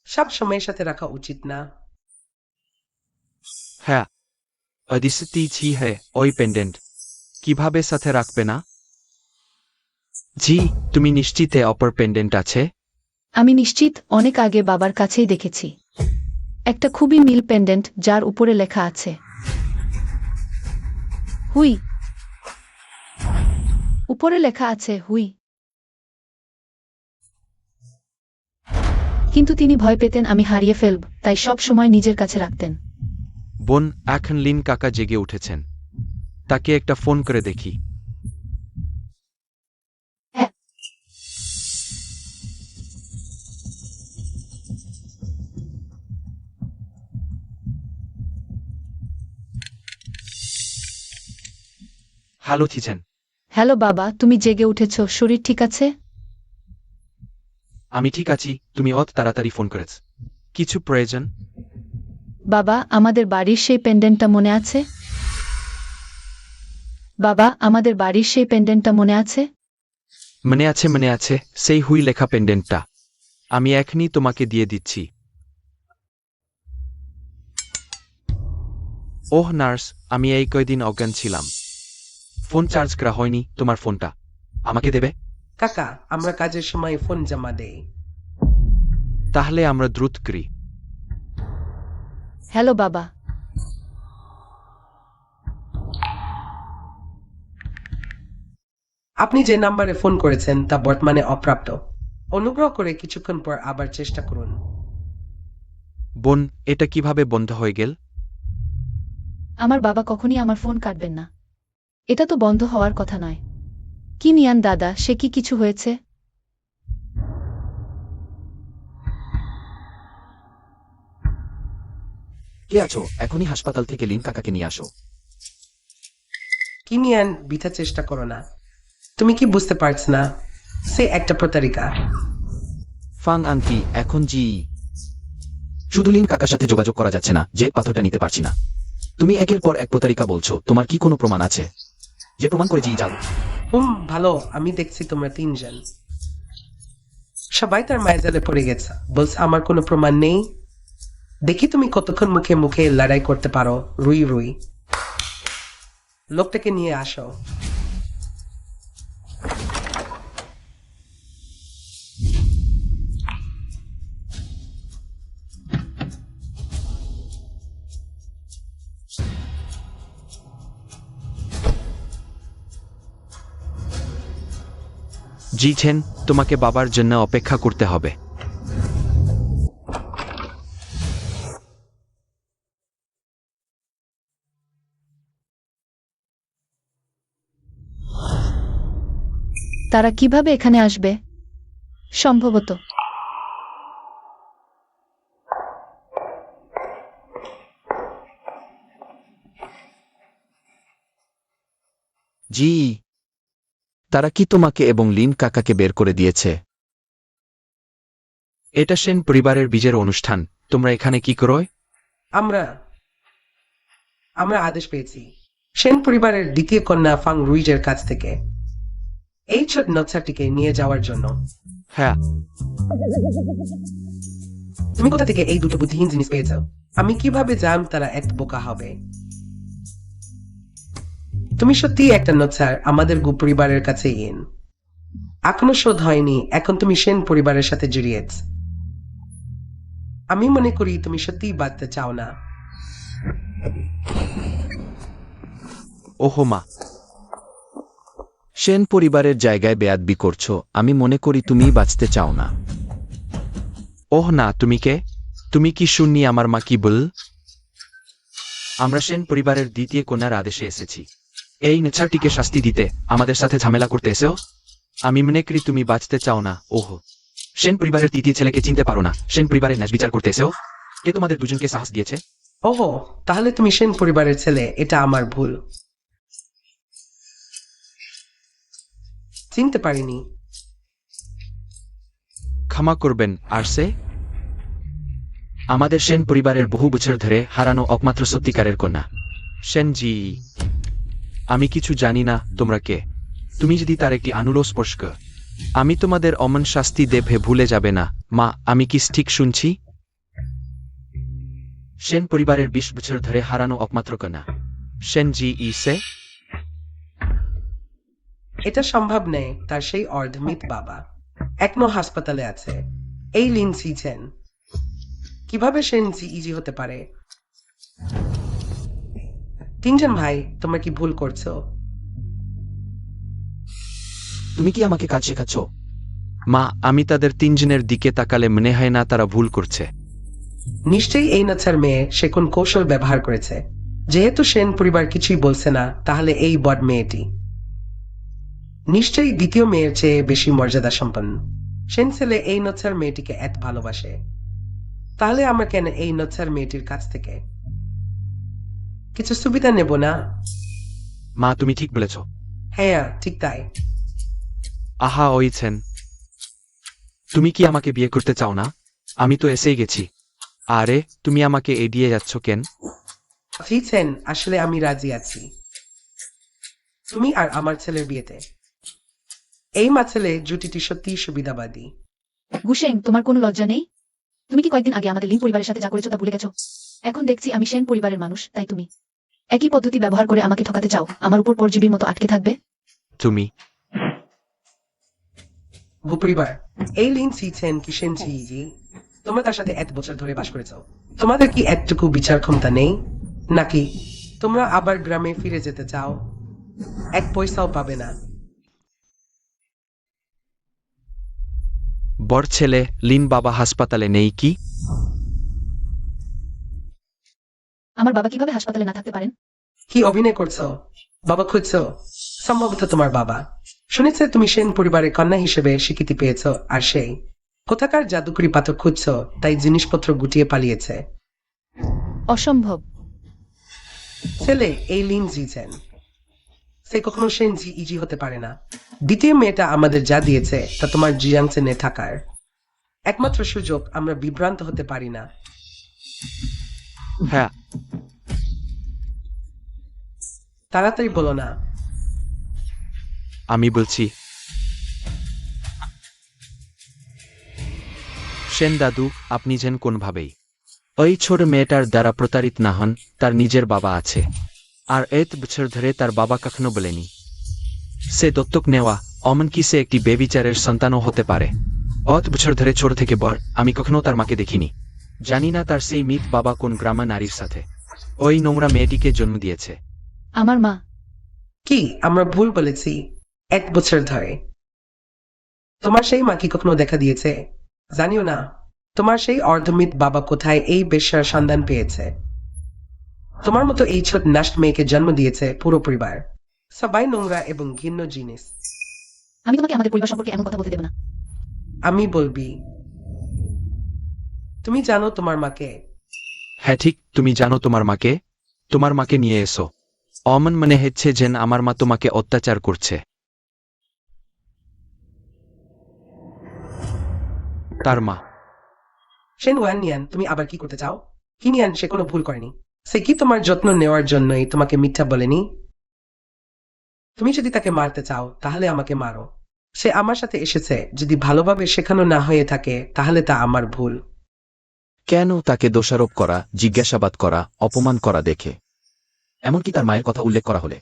সব সময়ের সাথে রাখা উচিত না। হ্যাঁ, অদিসিটি হ্যাঁ, ওই পেন্ডেন্ট কিভাবে সাথে রাখবে না? জি, তুমি নিশ্চিতে অপর পেন্ডেন্ট আছে? আমি নিশ্চিত, অনেক আগে বাবার কাছেই দেখেছি একটা খুবই মিল পেন্ডেন্ট যার উপরে লেখা আছে হুই। উপরে লেখা আছে হুই। কিন্তু তিনি ভয় পেতেন আমি হারিয়ে ফেলব, তাই সব সময় নিজের কাছে রাখতেন। বোন, এখন লিন কাকা জেগে উঠেছেন। তাকে একটা ফোন করে দেখি। হ্যাঁ। হ্যালো থিছেন। হ্যালো বাবা, তুমি জেগে উঠেছ, শরীর ঠিক আছে? আমি ঠিক আছি, তুমি অত তাড়াতাড়ি ফোন করেছ। কিছু প্রয়োজন? বাবা, আমাদের বাড়ির সেই পেন্ডেন্টটা মনে আছে? বাবা, আমাদের বাড়ির সেই পেন্ডেন্টটা মনে আছে? মনে আছে, সেই হুই লেখা পেন্ডেন্টটা। আমি এখনই তোমাকে দিয়ে দিচ্ছি। ওহ নার্স, আমি এই কয়দিন অজ্ঞান ছিলাম। ফোন চার্জ করা হয়নি, তোমার ফোনটা আমাকে দেবে? কাকা, আমরা কাজের সময় ফোন জমা দেই। তাহলে আমরা দ্রুত করি। হ্যালো বাবা। আপনি যে নাম্বারে ফোন করেছেন তা বর্তমানে অপ্রাপ্ত। অনুগ্রহ করে কিছুক্ষণ পর আবার চেষ্টা করুন। বোন, এটা কিভাবে বন্ধ হয়ে গেল? আমার বাবা কখনই আমার ফোন কাটবেন না, এটা তো বন্ধ হওয়ার কথা নয়। কি মিয়ান দাদা, সে কি কিছু হয়েছে? কে আছো? এখনই হাসপাতাল থেকে লিন কাকাকে নিয়ে আসো। কিমিয়ান, বৃথা চেষ্টা করো না। তুমি কি বুঝতে পারছ না? সে একটা প্রতারিকা। ফাং আন্টি, এখন জি। শুধু লিন কাকার সাথে যোগাযোগ করা যাচ্ছে না, যে পাথরটা নিতে পারছি না। তুমি একের পর এক প্রতারিকা বলছো, তোমার কি কোনো প্রমাণ আছে যে প্রমাণ করে জি যাও? ভালো, আমি দেখছি তোমরা তিনজন সবাই তার মায়ের জালে পড়ে গেছে। বলছে আমার কোনো প্রমাণ নেই। দেখি তুমি কতক্ষণ মুখে মুখে লড়াই করতে পারো। রুই রুই, লোকটাকে নিয়ে আসো। জি ছেন, তোমাকে বাবার জন্য অপেক্ষা করতে হবে। তারা কিভাবে এখানে আসবে? সম্ভবত জি। তারা কি তোমাকে এবং লিন কাকাকে বের করে দিয়েছে? এটা সেন পরিবারের বীজের অনুষ্ঠান, তোমরা এখানে কি করো? আমরা আমরা আদেশ পেয়েছি সেন পরিবারের দ্বিতীয় কন্যা ফাং রুইজের কাছ থেকে এই ছোট নকশাটিকে নিয়ে যাওয়ার জন্য। হ্যাঁ, তুমি কোথা থেকে এই দুটো বুদ্ধিহীন জিনিস পেয়েছ? আমি কিভাবে জান তারা এক বোকা হবে? তুমি সত্যি একটা নকশার আমাদের গু পরিবারের কাছে ইন এখনো শোধ হয়নি, এখন তুমি সেন পরিবারের সাথে জড়িয়েছ। আমি মনে করি তুমি সত্যিই বাঁচতে চাও না। ওহো মা, সেন পরিবারের জায়গায় বেয়াদবি করছো। আমি মনে করি তুমি বাঁচতে চাও না। ওহ না, তুমি কে? তুমি কি শুননি আমার মা কি বল? আমরা সেন পরিবারের দ্বিতীয় কন্যার আদেশে এসেছি। এই নেচারটিকে শাস্তি দিতে আমাদের সাথে ঝামেলা করতে এসেও? আমি মনে করি তুমি বাঁচতে চাও না। ওহো, সেন পরিবারের তৃতীয় ছেলেকে চিনতে পারো না, সেন পরিবারের ন্যায় বিচার করতে এসেও? কে তোমাদের দুজনকে সাহস দিয়েছে? ওহো, তাহলে তুমি সেন পরিবারের ছেলে। এটা আমার ভুল, চিনতে পারিনি। ক্ষমা করবেন। আর সে? আমাদের সেন পরিবারের বহু বছর ধরে হারানো একমাত্র সত্যিকারের কন্যা। সেনজি, আমি কিছু জানি না। তোমরা কে? তুমি যদি তার একটি আনুরও স্পর্শ কর, আমি তোমাদের অমন শাস্তি দেবে ভুলে যাবে না। মা, আমি কি ঠিক শুনছি? সেন পরিবারের 20 বছর ধরে হারানো একমাত্র কন্যা। সেনজি সে? এটা সম্ভব নেই। তার সেই অর্ধমৃত বাবা এখনো হাসপাতালে আছে। এই লিন সিছেন। কিভাবে সেন ইজি হতে পারে? তিনজন ভাই, তোমরা কি ভুল করছো? তুমি কি আমাকে কাজ শেখাচ্ছ? মা, আমি তাদের তিনজনের দিকে তাকালে মনে হয় না তারা ভুল করছে। নিশ্চয়ই এই নাচার মেয়ে সে কোন কৌশল ব্যবহার করেছে। যেহেতু সেন পরিবার কিছুই বলছে না, তাহলে এই বড মেয়েটি নিশ্চয়ই দ্বিতীয় মেয়ের চেয়ে বেশি মর্যাদা সম্পন্ন। সেন ছেলে এই নচ্ছার মেয়েটিকে এত ভালোবাসে, তাহলে আমরা কেন এই নচ্ছার মেয়েটির কাছ থেকে কিছু সুবিধা নেব না? মা, তুমি ঠিক বলেছ। হ্যাঁ, ঠিক তাই। আহা ওইছেন, তুমি কি আমাকে বিয়ে করতে চাও না? আমি তো এসেই গেছি। আরে, তুমি আমাকে এড়িয়ে যাচ্ছ কেন? ফিছেন, আসলে আমি রাজি আছি তুমি আর আমার ছেলের বিয়েতে। এই মা ছেলে জুটিটি সত্যিই সুবিধাবাদী। গুশেং, তোমার কোনো লজ্জা নেই? তুমি কি কয়েকদিন আগে আমাদের লিন পরিবারের সাথে যা করেছো তা ভুলে গেছো? এখন দেখছি আমি সেন পরিবারের মানুষ, তাই তুমি একই পদ্ধতি ব্যবহার করে আমাকে ঠকাতে চাও? আমার উপর পরজীবীর মতো আটকে থাকবে? তুমি ভূপরিবার, এই লিন সিছেন কি সেন জি তোমরা তার সাথে এত বছর ধরে বাস করেছ। তোমাদের কি একটুকু বিচার ক্ষমতা নেই? নাকি তোমরা আবার গ্রামে ফিরে যেতে চাও? এক পয়সাও পাবে না। বড় ছেলে লিন বাবা হাসপাতালে নেই কি? আমার বাবা কিভাবে হাসপাতালে না থাকতে পারেন? কি অভিনয় করছো? বাবা খুঁজছো? সম্ভবত তোমার বাবা শুনেছে তুমি সেন পরিবারের কন্যা হিসেবে স্বীকৃতি পেয়েছ, আর সেই কোথাকার জাদুকরি পাথর খুঁজছো, তাই জিনিসপত্র গুটিয়ে পালিয়েছে। অসম্ভব। ছেলে এই লিন জিছেন, সে কখনো সেন ইজি হতে পারে না। দ্বিতীয় মেয়েটা আমাদের যা দিয়েছে তা তোমার জিয়াংসেনে থাকার একমাত্র সুযোগ। আমরা বিভ্রান্ত হতে পারি না। হ্যাঁ, তাড়াতাড়ি বলো না। আমি বলছি। সেন দাদু, আপনি যেন কোনভাবেই ওই ছোট মেয়েটার দ্বারা প্রতারিত না হন। তার নিজের বাবা আছে, আর এত বছর ধরে তার বাবা কখনো বলেনি সে দত্তক নেওয়া, এমনকি সে একটি বেবিচারের সন্তানও হতে পারে। অত বছর ধরে ছোট থেকে বড় আমি কখনো তার মাকে দেখিনি। জানি না তার সেই মিথ বাবা কোন গ্রামা নারীর সাথে ওই নোংরা মেয়েটিকে জন্ম দিয়েছে। আমার মা। কি আমরা ভুল বলেছি? 1 বছর ধরে তোমার সেই মা কি কখনো দেখা দিয়েছে? জানিও না তোমার সেই অর্ধমিত বাবা কোথায় এই বেশ্যার সন্ধান পেয়েছে। তোমার মতো এই ছোট নাস্ট মেয়েকে জন্ম দিয়েছে পুরো পরিবার। সবাই নোংরা এবং ঘৃণ্য জিনিস। আমি তোমাকে আমাদের পরিবার সম্পর্কে এমন কথা বলতে দেব না। আমি বলবি। তুমি জানো তোমার মাকে? হ্যাঁ ঠিক, তুমি জানো তোমার মাকে। তোমার মাকে নিয়ে এসো। অমন মনে হচ্ছে যেন আমার মা তোমাকে অত্যাচার করছে। তার মা সেন ওয়ানিয়ান, তুমি আবার কি করতে চাও? হিনিয়ান, সে কোনো ভুল করেনি। সে কি তোমার যত্ন নেওয়ার জন্যই তোমাকে মিথ্যা বলেনি? তুমি যদি তাকে মারতে চাও তাহলে আমাকে মারো। সে আমার সাথে এসেছে, যদি ভালোভাবে শেখানো না হয়ে থাকে তাহলে তা আমার ভুল। কেন তাকে দোষারোপ করা, জিজ্ঞাসাবাদ করা, অপমান করা দেখে? এমনকি তার মায়ের কথা উল্লেখ করা হলে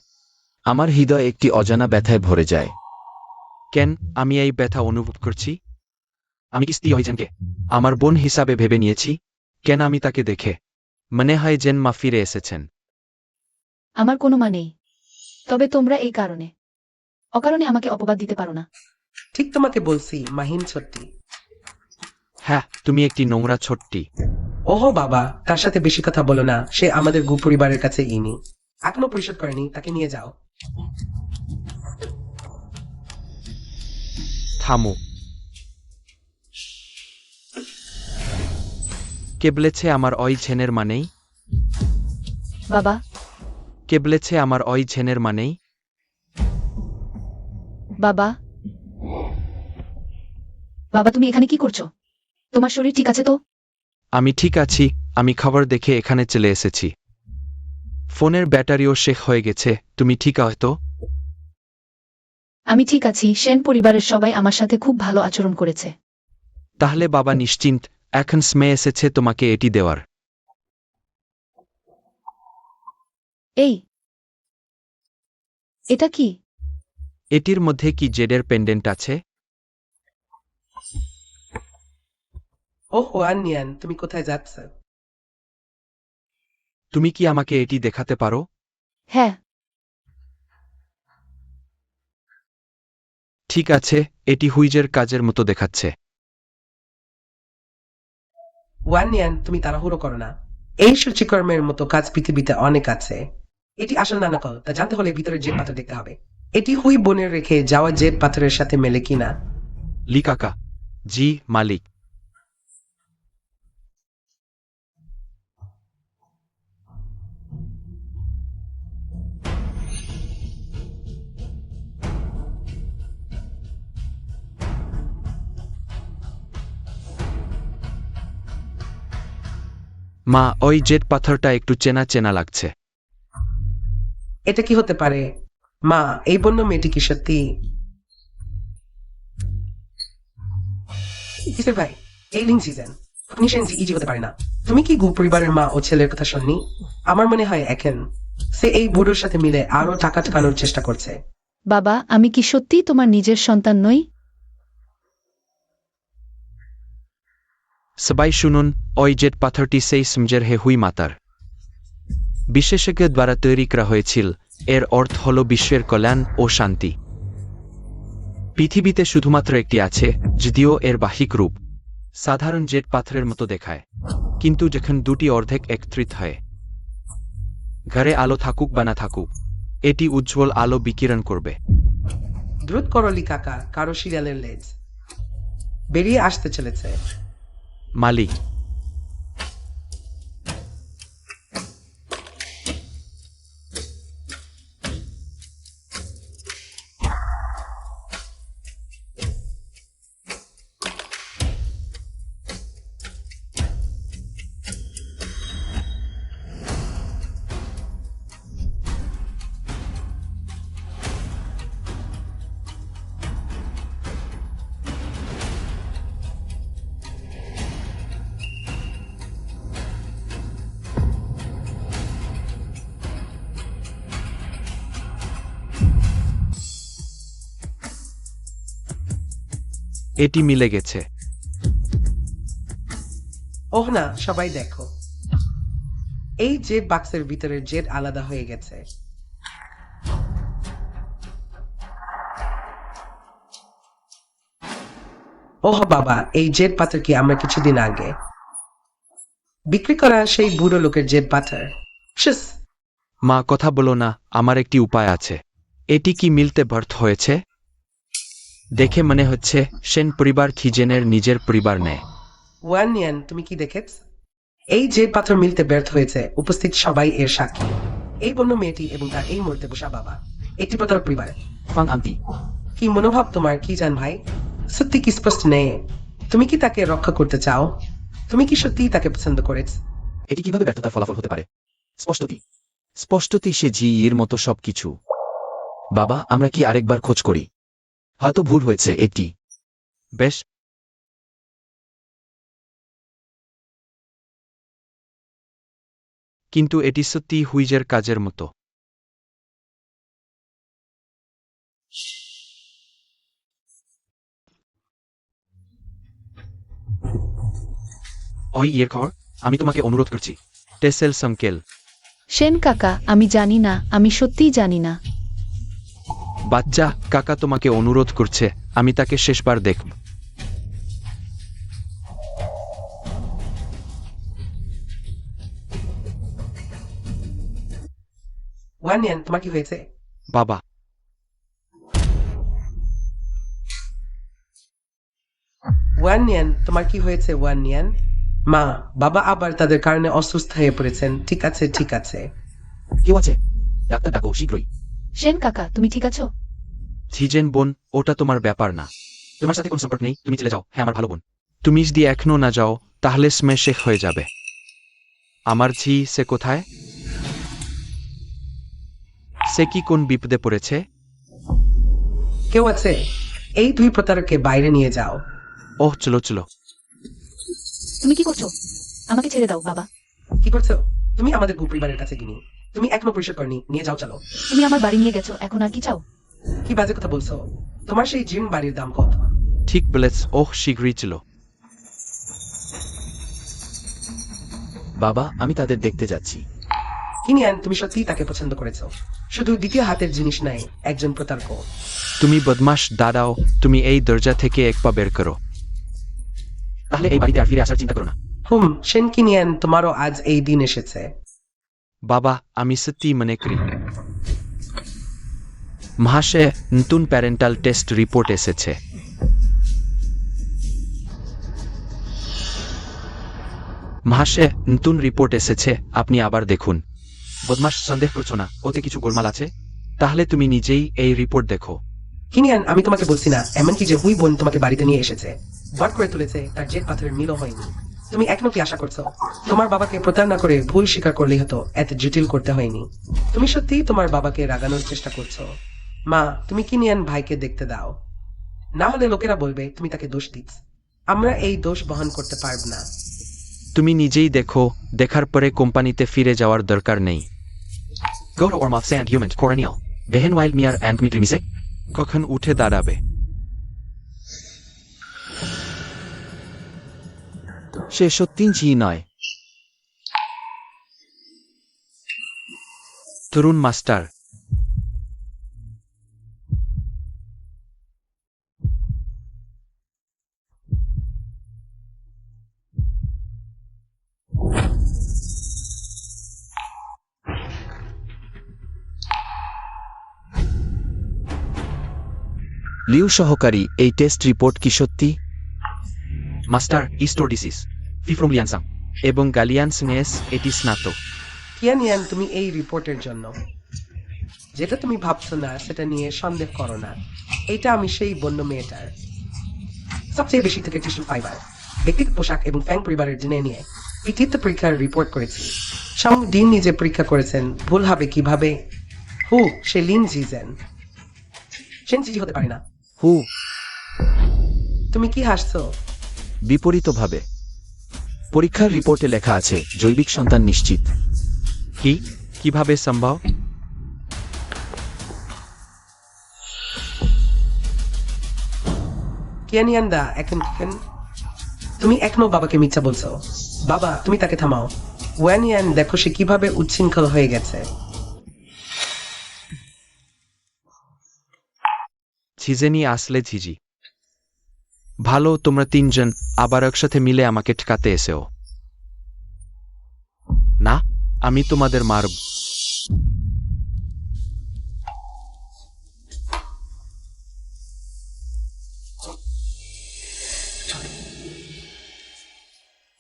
আমার হৃদয় একটি অজানা ব্যথায় ভরে যায়। কেন আমি এই ব্যথা অনুভব করছি? আমি কি স্ত্রী হয়েছেনকে আমার বোন হিসাবে ভেবে নিয়েছি। কেন আমি তাকে দেখে মনে হয় যেন মা ফিরে এসেছেন। আমার কোনো মা নেই। তবে তোমরা এই কারণে অকারণে আমাকে অপবাদ দিতে পারো না। ঠিক তোমাকে বলছি, মাহিন ছোট্টি। হ্যাঁ, তুমি একটি নোংরা ছোট্টি। ওহো বাবা, তার সাথে বেশি কথা বলো না। সে আমাদের গু পরিবারের কাছে ইনি এখনো পরিশোধ করেনি। তাকে নিয়ে যাও। থামো। কে বলেছে আমার ওই ঝেনের মানেই? বাবা, কে বলেছে আমার ওই ঝেনের মানেই? বাবা, বাবা, তুমি এখানে কি করছো? তোমার শরীর ঠিক আছে তো? আমি ঠিক আছি। আমি খবর দেখে এখানে চলে এসেছি। ফোনের ব্যাটারিও শেষ হয়ে গেছে। তুমি ঠিক হয়তো? আমি ঠিক আছি। সেন পরিবারের সবাই আমার সাথে খুব ভালো আচরণ করেছে। তাহলে বাবা নিশ্চিন্ত। এখন সময় এসেছে তোমাকে এটি দেওয়ার। এই, এটা কি? এটির মধ্যে কি জেডের পেন্ডেন্ট আছে? ও ওয়ানিয়ান, তুমি কোথায় যাচ্ছ? তুমি কি আমাকে এটি দেখাতে পারো? হ্যাঁ, ঠিক আছে, এটি হুইজের কাজের মতো দেখাচ্ছে। ওয়ানিয়ান, তুমি তাড়াহুড়ো করো না। এই সূচিকর্মের মতো কাজ পৃথিবীতে অনেক আছে। এটি আসল না নকল তা জানতে হলে ভিতরে জেট পাথর দেখতে হবে। এটি হুই বনে রেখে যাওয়া জেট পাথরের সাথে মেলে কিনা। লি কাকা। জি মালিক। মা, ওই জেট পাথরটা একটু চেনা চেনা লাগছে। এটা কি হতে পারে? মা, এই বন্য মেয়েটি কি সত্যি? কিসের ভাই? এই লিং সিজন নিশেনজি ইজি হতে পারে না। তুমি কি গু পরিবারের মা ও ছেলের কথা শুননি? আমার মনে হয় এখন সে এই বুড়োর সাথে মিলে আরো টাকা ঠকানোর চেষ্টা করছে। বাবা, আমি কি সত্যিই তোমার নিজের সন্তান নই? সবাই শুনুন, ওই জেট পাথরটি সেই সমজের হে হুই মাতার বিশেষজ্ঞ দ্বারা তৈরি করা হয়েছিল। এর অর্থ হল বিশ্বের কল্যাণ ও শান্তি। পৃথিবীতে শুধুমাত্র একটি আছে, যদিও এর বাহ্যিক রূপ সাধারণ জেট পাথরের মতো দেখায়। কিন্তু যখন দুটি অর্ধেক একত্রিত হয়, ঘরে আলো থাকুক বা না থাকুক, এটি উজ্জ্বল আলো বিকিরণ করবে। দ্রুত করলি কাকা, কারো শিয়ালের লেজ বেরিয়ে আসতে চলেছে। মালিক। এটি মিলে গেছে। ওহ না, সবাই দেখো, এই জেট বাক্সের ভিতরে জেট আলাদা হয়ে গেছে। ওহ বাবা, এই জেট পাথর কি আমরা কিছুদিন আগে বিক্রি করা সেই বুড়ো লোকের জেট পাথর? শিস! মা, কথা বলো না। আমার একটি উপায় আছে। এটি কি মিলতে ব্যর্থ হয়েছে? দেখে মনে হচ্ছে সেন পরিবার খিজেনের নিজের পরিবার নেয়। ওয়ানিয়ান, তুমি কি দেখেছ? এই জেট পাথর মিলতে ব্যর্থ হয়েছে। উপস্থিত সবাই এর সাক্ষী। এই বন্য মেয়েটি এবং তার এই মুহূর্তে বসা বাবা। এটি প্রতারক পরিবার। ফাং আন্টি, কি মনোভাব তোমার, কি জান ভাই? সত্যি কি স্পষ্ট নেই? তুমি কি তাকে রক্ষা করতে চাও? তুমি কি সত্যিই তাকে পছন্দ করেছ? এটি কিভাবে ব্যর্থতার ফলাফল হতে পারে? স্পষ্টতই সে জি এর মতো সবকিছু। বাবা, আমরা কি আরেকবার খোঁজ করি? হয়তো ভুল হয়েছে এটি। বেশ, কিন্তু এটি সত্যি হুইজের কাজের মতো। ওই ইয়ের খবর, আমি তোমাকে অনুরোধ করছি। টেসেল সংকেল। সেন কাকা, আমি জানি না, আমি সত্যিই জানি না। বাচ্চা, কাকা তোমাকে অনুরোধ করছে, আমি তাকে শেষবার দেখব। ওয়ানিয়ান, তোমার কি হয়েছে? বাবা, ওয়ানিয়ান, তোমার কি হয়েছে ওয়ানিয়ান? মা, বাবা আবার তাদের কারণে অসুস্থ হয়ে পড়েছেন। ঠিক আছে, ঠিক আছে। কেউ আছে? ডাক্তার ডাকো শীঘ্রই। সেন কাকা, তুমি ঠিক আছো? ঝিজেন বোন, ওটা তোমার ব্যাপার না। তোমার সাথে কোন সম্পর্ক নেই, তুমি চলে যাও। হ্যাঁ, আমার ভালো বোন। তুমি যদি এখনো না যাও তাহলে স্মেশেক হয়ে যাবে। আমার ঝি সে কোথায়? সে কি কোন বিপদে পড়েছে? কেউ আছে? এই দুই প্রতারককে বাইরে নিয়ে যাও। ওহ, চলো চলো। তুমি কি করছো? আমাকে ছেড়ে দাও বাবা। কি করছো? তুমি আমাদের পরিবারের কাছে গিনি। তুমি এখনো পরিষ্কার করনি, নিয়ে যাও, চলো। তুমি আমার বাড়ি নিয়ে গেছো, এখন আর কি চাও? কি বাজে কথা বলছো? তোমার সেই জিম বাড়ির দাম কত? ঠিক বলেছ। ওহ, শীঘ্রই চলো। বাবা, আমি তাদের দেখতে যাচ্ছি। কিনিয়ান, তুমি সত্যিই তাকে পছন্দ করেছো। শুধু দ্বিতীয় হাতের জিনিস নাই, একজন প্রতারক। তুমি বদমাস, দাঁড়াও। তুমি এই দরজা থেকে এক পা বের করো। তাহলে এই বাড়িতে আর ফিরে আসার চিন্তা করো না। সেন কিনিয়ান, তোমারও আজ এই দিন এসেছে। বাবা, আমি সত্যি মনে করি। মহাশয়, নতুন প্যারেন্টাল টেস্ট রিপোর্ট এসেছে। মহাশয়, নতুন রিপোর্ট এসেছে, আপনি আবার দেখুন। বদমাস, সন্দেহ করছো না ওতে কিছু গোলমাল আছে? তাহলে তুমি নিজেই এই রিপোর্ট দেখো। কিনিয়ান, আমি তোমাকে বলছি না, এমনকি যে হুই বোন তোমাকে বাড়িতে নিয়ে এসেছে, বট করে তুলেছে, তার জেট পাথরের মিলও হয়নি। তুমি এখনো কি আশা করছো? তোমার বাবাকে প্রতারণা করে ভুল স্বীকার করলেই হতো, এত জটিল করতে হয়নি। তুমি সত্যিই তোমার বাবাকে রাগানোর চেষ্টা করছো। মা, তুমি কিনিয়ান ভাইকে দেখতে দাও, না হলে লোকেরা বলবে তুমি তাকে দোষ দিচ্ছ। আমরা এই দোষ বহন করতে পারব না। তুমি নিজেই দেখো, দেখার পরে কোম্পানিতে ফিরে যাওয়ার দরকার নেই। Go to Ormoth Sand Human Coronial. Behen Wild Miar and Dmitry Misek. কখন উঠে দাঁড়াবে? সে সত্যিই জি নয়। তরুণ মাস্টার। লিউ সহকারী, এই টেস্ট রিপোর্ট কি সত্যি? মাস্টার, ইস্টোর ডিসিস ফিফ্রম লিয়ানসাং। এবং গালিয়ান্স নেস, এটি স্নাতক। কিয়ানিয়ান, তুমি এই রিপোর্টের জন্য যেটা তুমি ভাবছো না সেটা নিয়ে সন্দেহ করো না। এটা আমি সেই বন্য মেয়েটার সবচেয়ে বেশি থেকে টিস্যু ফাইবার, ব্যক্তিগত পোশাক এবং ফ্যাং পরিবারের জেনে নিয়ে পিঠিত পরীক্ষার রিপোর্ট করেছি। সং ডিন নিজে পরীক্ষা করেছেন, ভুল হবে কিভাবে? সে লিন জিজেন। সেন জিজি হতে পারে না। হু, তুমি কি হাসছো? বিপরীতভাবে। পরীক্ষার রিপোর্টে লেখা আছে জৈবিক সন্তান নিশ্চিত। কি? কিভাবে সম্ভব? কিয়ানিয়ান দা, এখন তুমি এখনো বাবাকে মিথ্যা বলছো। বাবা, তুমি তাকে থামাও। ওয়ানিয়ান, দেখো সে কিভাবে উচ্ছৃঙ্খল হয়ে গেছে। ঝিজেনি আসলে ঝিঝি। ভালো, তোমরা তিনজন আবার একসাথে মিলে আমাকে ঠকাতে এসেও। না, আমি তোমাদের মারব।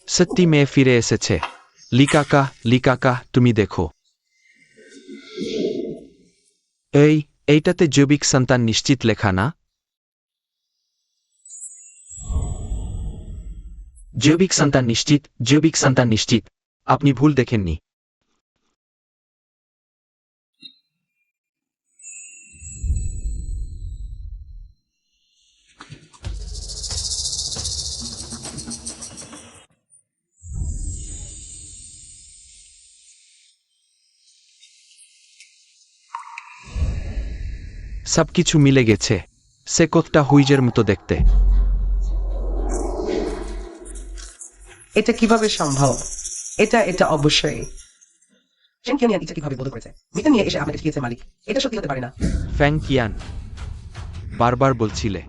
সত্যি মেয়ে ফিরে এসেছে। লিকাকা, লিকাকা, তুমি দেখো। এইটাতে জৈবিক সন্তান নিশ্চিত লেখা না? জৈবিক সন্তান নিশ্চিত, জৈবিক সন্তান নিশ্চিত। আপনি ভুল দেখেননি। সবকিছু মিলে গেছে। সে কতটা হুইজের মতো দেখতে। এটা কিভাবে সম্ভব? এটা অবশ্যই জেনকে নিয়ে এটা কিভাবে বদল করেছে? মিথ্যা নিয়ে এসে আপনাকে শিখিয়েছে মালিক। এটা সত্যি হতে পারে না। ফ্যাং কিয়ান, বারবার বলছিলে।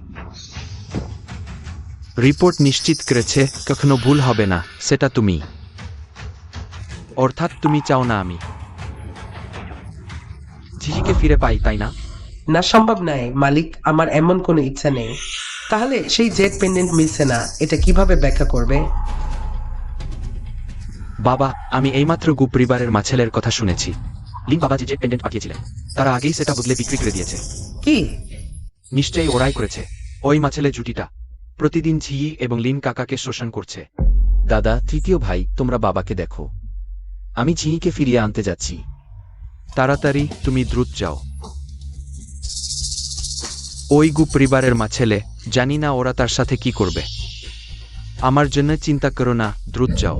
রিপোর্ট নিশ্চিত করেছে কখনো ভুল হবে না, সেটা তুমি। অর্থাৎ তুমি চাও না আমি ঝিঝিকে ফিরে পাই, তাই না? না, সম্ভব নয় মালিক, আমার এমন কোনো ইচ্ছা নেই। তাহলে সেই জেড পেন্ডেন্ট মিলছে না, এটা কিভাবে ব্যাখ্যা করবে? বাবা, আমি এইমাত্র গু পরিবারের মাছেলের কথা শুনেছি। লিন বাবা যে পেন্ডেন্ট পাঠিয়েছিলেন, তারা আগেই সেটা বদলে বিক্রি করে দিয়েছে। কি? নিশ্চয়ই ওরাই করেছে। ওই মাছেলে জুটিটা প্রতিদিন ঝি এবং লিন কাকাকে শোষণ করছে। দাদা, তৃতীয় ভাই, তোমরা বাবাকে দেখো। আমি ঝিঁকে ফিরিয়ে আনতে যাচ্ছি। তাড়াতাড়ি, তুমি দ্রুত যাও। ওই গু পরিবারের মাছেলে, জানি না ওরা তার সাথে কি করবে। আমার জন্য চিন্তা করো না, দ্রুত যাও।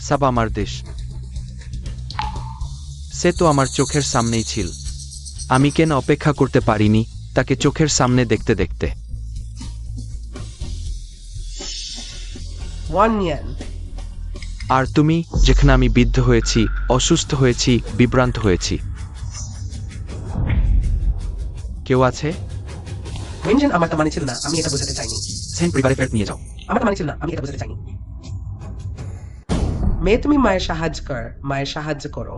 সব আমার দেশ। সে তো আমার চোখের সামনেই ছিল। আমি কেন অপেক্ষা করতে পারিনি তাকে চোখের সামনে দেখতে দেখতে? ওয়ান ইয়ান। আর তুমি, যেখানে আমি বিদ্ধ হয়েছি, অসুস্থ হয়েছি, বিভ্রান্ত হয়েছি। কেউ আছে? ওয়েনজেন, আমার তা মানে ছিল না, আমি এটা বোঝাতে চাইনি। সেন পরিবারে ফেরত নিয়ে যাও। আমার তা মানে ছিল না, আমি এটা বোঝাতে চাইনি। মেয়ে, তুমি মায়ের সাহায্য করো।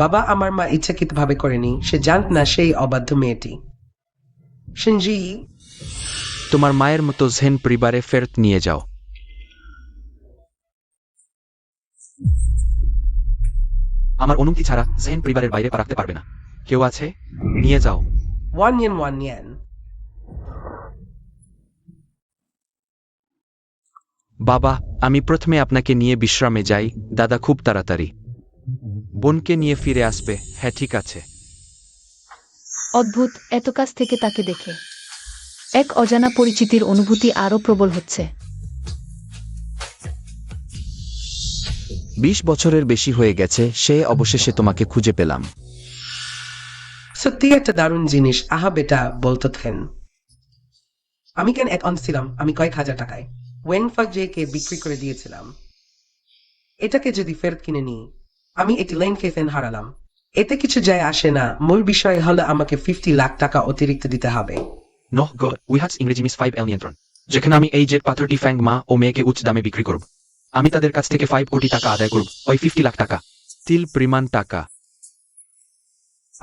বাবা, আমার মা ইচ্ছাকৃতভাবে করেনি, সে জানত না সেই অবাধ্য মেয়েটি। শিনজি, তোমার মায়ের মতো জেন পরিবারে ফেরত নিয়ে যাও। আমার অনুমতি ছাড়া সেন পরিবারের বাইরে পা রাখতে পারবে না। কেউ আছে? নিয়ে যাও। ওয়ান ইয়ান। বাবা, আমি প্রথমে আপনাকে নিয়ে বিশ্রামে যাই। দাদা খুব তাড়াতাড়ি বোনকে নিয়ে ফিরে আসবে। হ্যাঁ, ঠিক আছে। অদ্ভুত, এত কাছ থেকে তাকে দেখে এক অজানা পরিচিতির অনুভূতি আরও প্রবল হচ্ছে। 20 বছরের বেশি হয়ে গেছে, সে অবশেষে তোমাকে খুঁজে পেলাম। সত্যি একটা দারুণ জিনিস। আহা বেটা, বলতো থেন। আমি কেন এক অন ছিলাম? আমি কয়েক হাজার টাকায় ওয়েনফাক জে কে বিক্রি করে দিয়েছিলাম। এটাকে যদি ফেরত কিনে নিই, আমি একটি লেন ফেন হারালাম। এতে কিছু যায় আসে না। মূল বিষয় হলো আমাকে 50 লাখ টাকা অতিরিক্ত দিতে হবে। নহ গড, উইহাটস ইংরেজি মিস 5L নিয়ন্ত্রণ। যেখানে আমি এই জেট পাথরটি ফ্যাং মা ও মেয়েকে উচ্চ দামে বিক্রি করব। আমি তাদের কাছ থেকে 5 কোটি টাকা আদায় করব, ওই 50 লাখ টাকা। তিল পরিমাণ টাকা?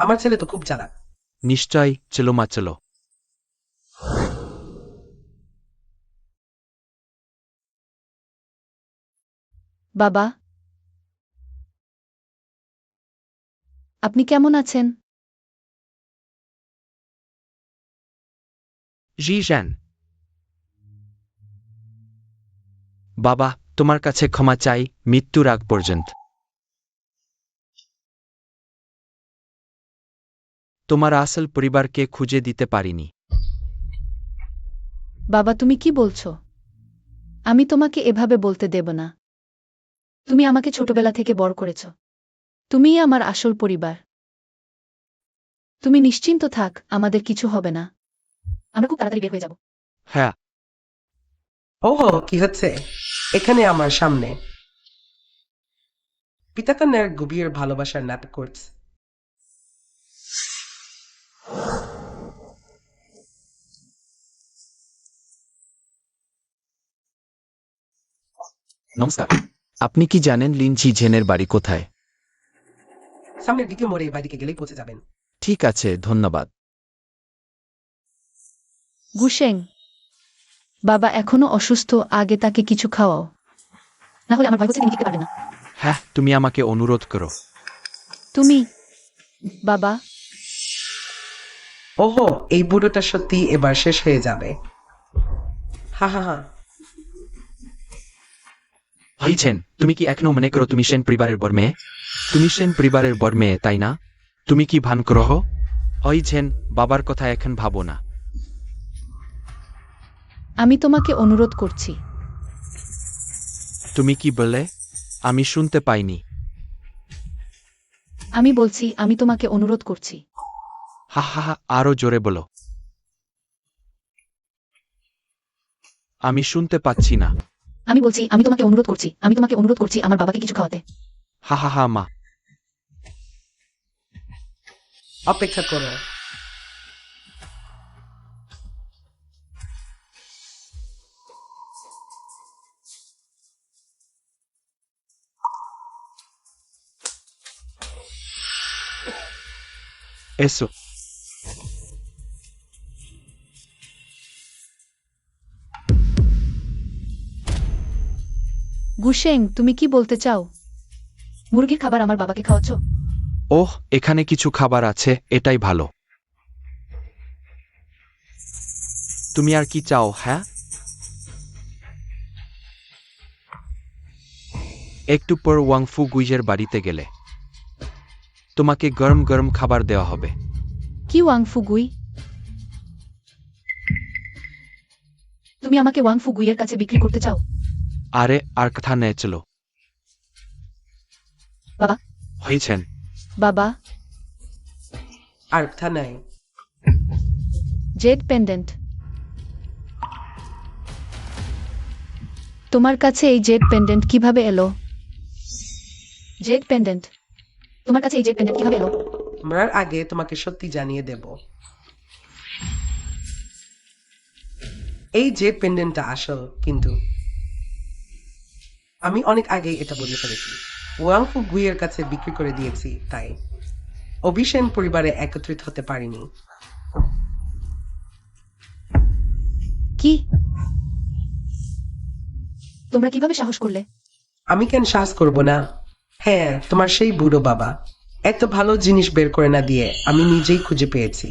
আমার ছেলে তো খুব চালাক। নিশ্চয়। চলো মা, চলো। বাবা, আপনি কেমন আছেন? জি জান। বাবা, তোমার কাছে ক্ষমা চাই, মৃত্যুর আগ পর্যন্ত। তোমার আসল পরিবারকে খুঁজে দিতে পারিনি। বাবা, তুমি কি বলছো? আমি তোমাকে এভাবে বলতে দেব না। তুমি আমাকে ছোটবেলা থেকে বড় করেছ। তুমিই আমার আসল পরিবার। তুমি নিশ্চিন্ত থাক, আমাদের কিছু হবে না। আমরা খুব তাড়াতাড়ি বের হয়ে যাব। হ্যাঁ। ওহো, কি হচ্ছে এখানে আমার সামনে? পিতাকন্যার গভীর ভালোবাসার নাটক করছে। নমস্কার। আপনি কি জানেন লিন ঝি ঝেনের বাড়ি কোথায়? সামনের দ্বিতীয় মোড়ে বাড়িকে গেলেই পৌঁছে যাবেন। ঠিক আছে, ধন্যবাদ। গুশেং, বাবা এখনো অসুস্থ, আগে তাকে কিছু খাওয়াও। না হলে আমার ভয় হচ্ছে তিনি খেতে পারবে না। হ্যাঁ, তুমি আমাকে অনুরোধ করো। তুমি, বাবা। ওহো, এই বুড়োটা সত্যি এবার শেষ হয়ে যাবে। হা হা হা হইছেন তুমি কি এখনো মনে করো তুমি সেন পরিবারের বর মেয়ে? তুমি সেন পরিবারের বর মেয়ে তাই না? তুমি কি ভান করহ? হইছেন বাবার কথা এখন ভাবো না। আমি তোমাকে অনুরোধ করছি। তুমি কি বললে? আমি শুনতে পাইনি। আমি বলছি আমি তোমাকে অনুরোধ করছি। হা হা হা আরো জোরে বলো। আমি শুনতে পাচ্ছি না। আমি বলছি আমি তোমাকে অনুরোধ করছি। আমি তোমাকে অনুরোধ করছি আমার বাবাকে কিছু খাওয়াতে। হা হা হা মা। অপেক্ষা করো। এসো। গুশেং তুমি কি বলতে চাও? মুরগির খাবার আমার বাবাকে খাওয়াচ্ছ? ওহ এখানে কিছু খাবার আছে, এটাই ভালো। তুমি আর কি চাও? হ্যাঁ, একটু পর ওয়াংফু গুইজের বাড়িতে গেলে তোমাকে গরম গরম খাবার দেওয়া হবে। কি ওয়াংফু গুই? তুমি আমাকে ওয়াংফু গুইয়ের কাছে বিক্রি করতে চাও? আরে আর কথা নেই, চলো। বাবা। হয়েছেন। বাবা। আর কথা নাই। Z pendant. তোমার কাছে এই জেড পেন্ডেন্ট কিভাবে এলো? Z pendant. তোমার কাছে এই জেড পেন্ডেন্ট কিভাবে এলো? মরার আগে তোমাকে সত্যি জানিয়ে দেব। এই যে পেন্ডেন্টটা আসল, কিন্তু আমি অনেক আগে এটা বুঝে ফেলেছি। ওয়াংফু গুইয়ের কাছে বিক্রি করে দিয়েছি, তাই অভিসেন পরিবারে একত্রিত হতে পারিনি। কি? তোমরা কিভাবে সাহস করলে? আমি কেন সাহস করব না? হ্যাঁ, তোমার সেই বুড়ো বাবা এত ভালো জিনিস বের করে না দিয়ে আমি নিজেই খুঁজে পেয়েছি।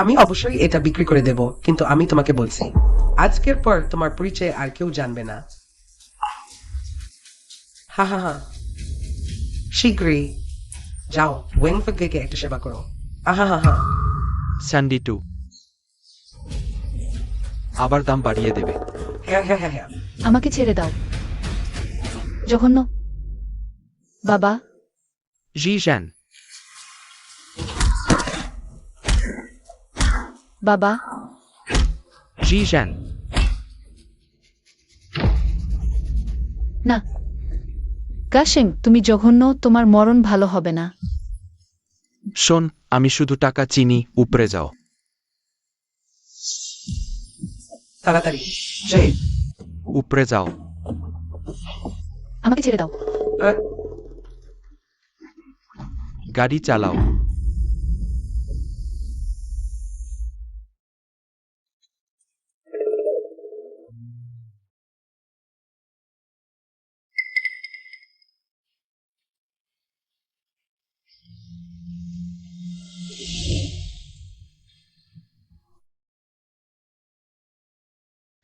আমি অবশ্যই এটা বিক্রি করে দেব, কিন্তু আমি তোমাকে বলছি আজকের পর তোমার পরিচয় আর কেউ জানবে না। হা হা হা শীঘ্রই যাও, ওয়েংফুকে একটা সেবা করো। আহা হা হা স্যান্ডি টু আবার দাম বাড়িয়ে দেবে। হ্যাঁ হ্যাঁ হ্যাঁ হ্যাঁ আমাকে ছেড়ে দাও। জঘন্য। বাবা। জি জ্যান। বাবা। জি জ্যান। না। গাশেং তুমি জঘন্য, তোমার মরণ ভালো হবে না। শোন, আমি শুধু টাকা চিনি, উপরে যাও। তাড়াতাড়ি। উপরে যাও। আমাকে ছেড়ে দাও। আহ, গাড়ি চালাও।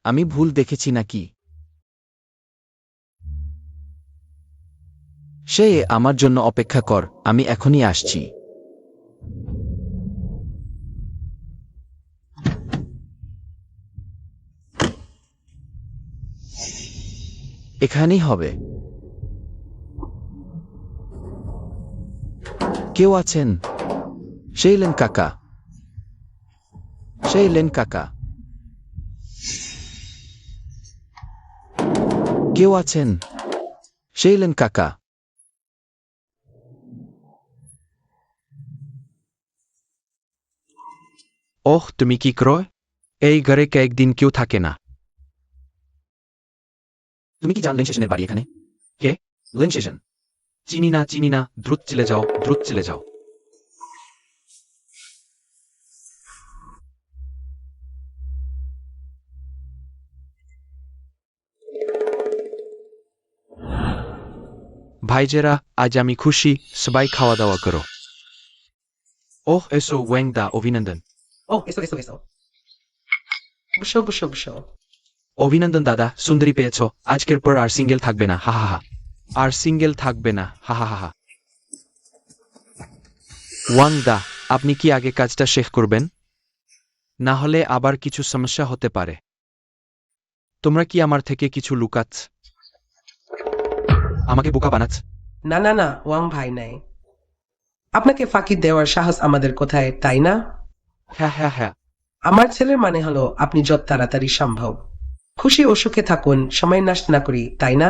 আমি ভুল দেখেছি নাকি? সে আমার জন্য অপেক্ষা কর, আমি এখনই আসছি। এখানেই হবে। কেউ আছেন? সেইলেন কাকা। সেইলেন কাকা। কেউ আছেন? সেইলেন কাকা। ওহ তুমি কি ক্রয়? এই ঘরে কয়েকদিন কেউ থাকে না। তুমি কি জানলেন সেশনের বাড়ি এখানে? কে? লেন সেশন। চিনি না, দ্রুত চলে যাও, দ্রুত চলে যাও। ভাইজেরা, আজ আমি খুশি, সবাই খাওয়া দাওয়া করো। ওহ এসো ওয়েং দা, অভিনন্দন। ও এসো এসো এসো, বসো বসো বসো। অভিনন্দন দাদা, সুন্দরী পেয়েছ। আজকের পর আর সিঙ্গেল থাকবে না, হা হা হা। আর সিঙ্গেল থাকবে না, হা হা হা হা। ওয়াং দা, আপনি কি আগে কাজটা শেষ করবেন? না হলে আবার কিছু সমস্যা হতে পারে। তোমরা কি আমার থেকে কিছু লুকাচ্ছ? আমাকে বোকা বানাচ্ছ? না না না, ওয়াং ভাই নাই। আপনাকে ফাঁকি দেওয়ার সাহস আমাদের কোথায়, তাই না? হ্যাঁ হ্যাঁ হ্যাঁ। আমার ছেলের মানে হলো আপনি যত তাড়াতাড়ি সম্ভব খুশি ও সুখে থাকুন, সময় নষ্ট না করি, তাই না?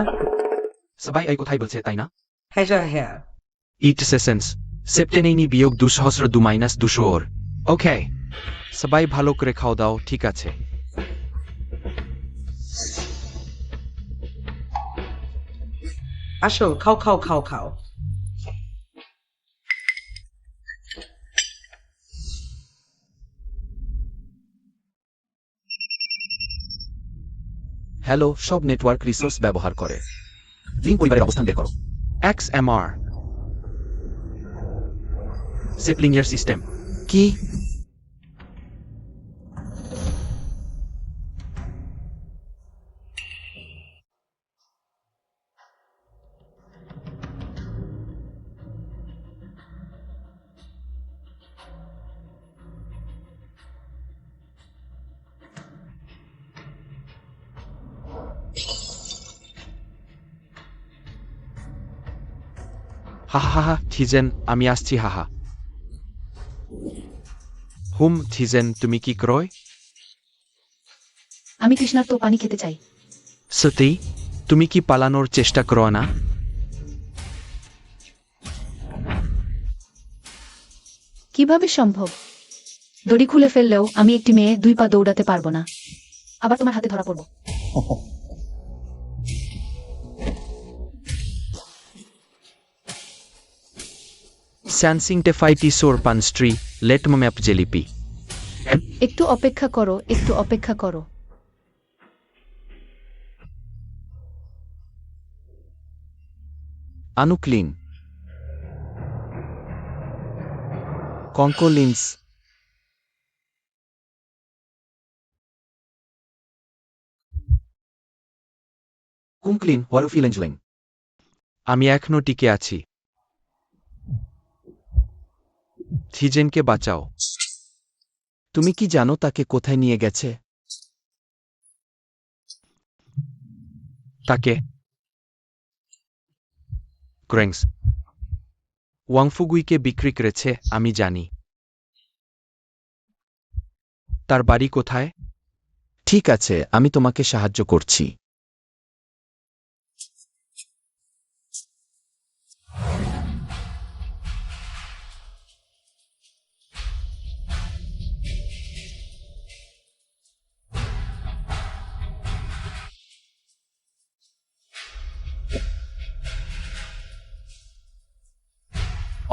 সবাই এই কথাই বলছে, তাই না? হ্যাঁ যা হ্যাঁ। ইট সেন্স। সেপ্টেনেইনি বিয়োগ 200 মাইনাস 200 ওর। ওকে। সবাই ভালো করে খাওয়া দাও, ঠিক আছে? আসো, খাও খাও খাও খাও। হ্যালো, সব নেটওয়ার্ক রিসোর্স ব্যবহার করে। লিঙ্ক পরিবারের অবস্থান বের করো। XMR। সেপলিংয়ের সিস্টেম। কি? হা হা হা, থিজেন, আমি আসছি, হাহা। থিজেন, তুমি কি ক্রয়? আমি তৃষ্ণার্ত পানি খেতে চাই। সত্যি? তুমি কি পালানোর চেষ্টা করো না? কিভাবে সম্ভব? দড়ি খুলে ফেললেও আমি একটি মেয়ে 2 পা দৌড়াতে পারবো না। আবার তোমার হাতে ধরা পড়ব। স্যানসিং টেফাইটি সোর পানস্ট্রি, লেট ম্যাপ জেলিপি। একটু অপেক্ষা করো, একটু অপেক্ষা করো। আনুক্লিন। কঙ্কোলিন্স। কুমক্লিন, ওয়ারুফিলেঞ্জলিং। আমি এখনো টিকে আছি। থিজেনকে বাঁচাও। তুমি কি জানো তাকে কোথায় নিয়ে গেছে? তাকে ক্রেংস ওয়াংফুগুইকে বিক্রি করেছে, আমি জানি। তার বাড়ি কোথায়? ঠিক আছে, আমি তোমাকে সাহায্য করছি।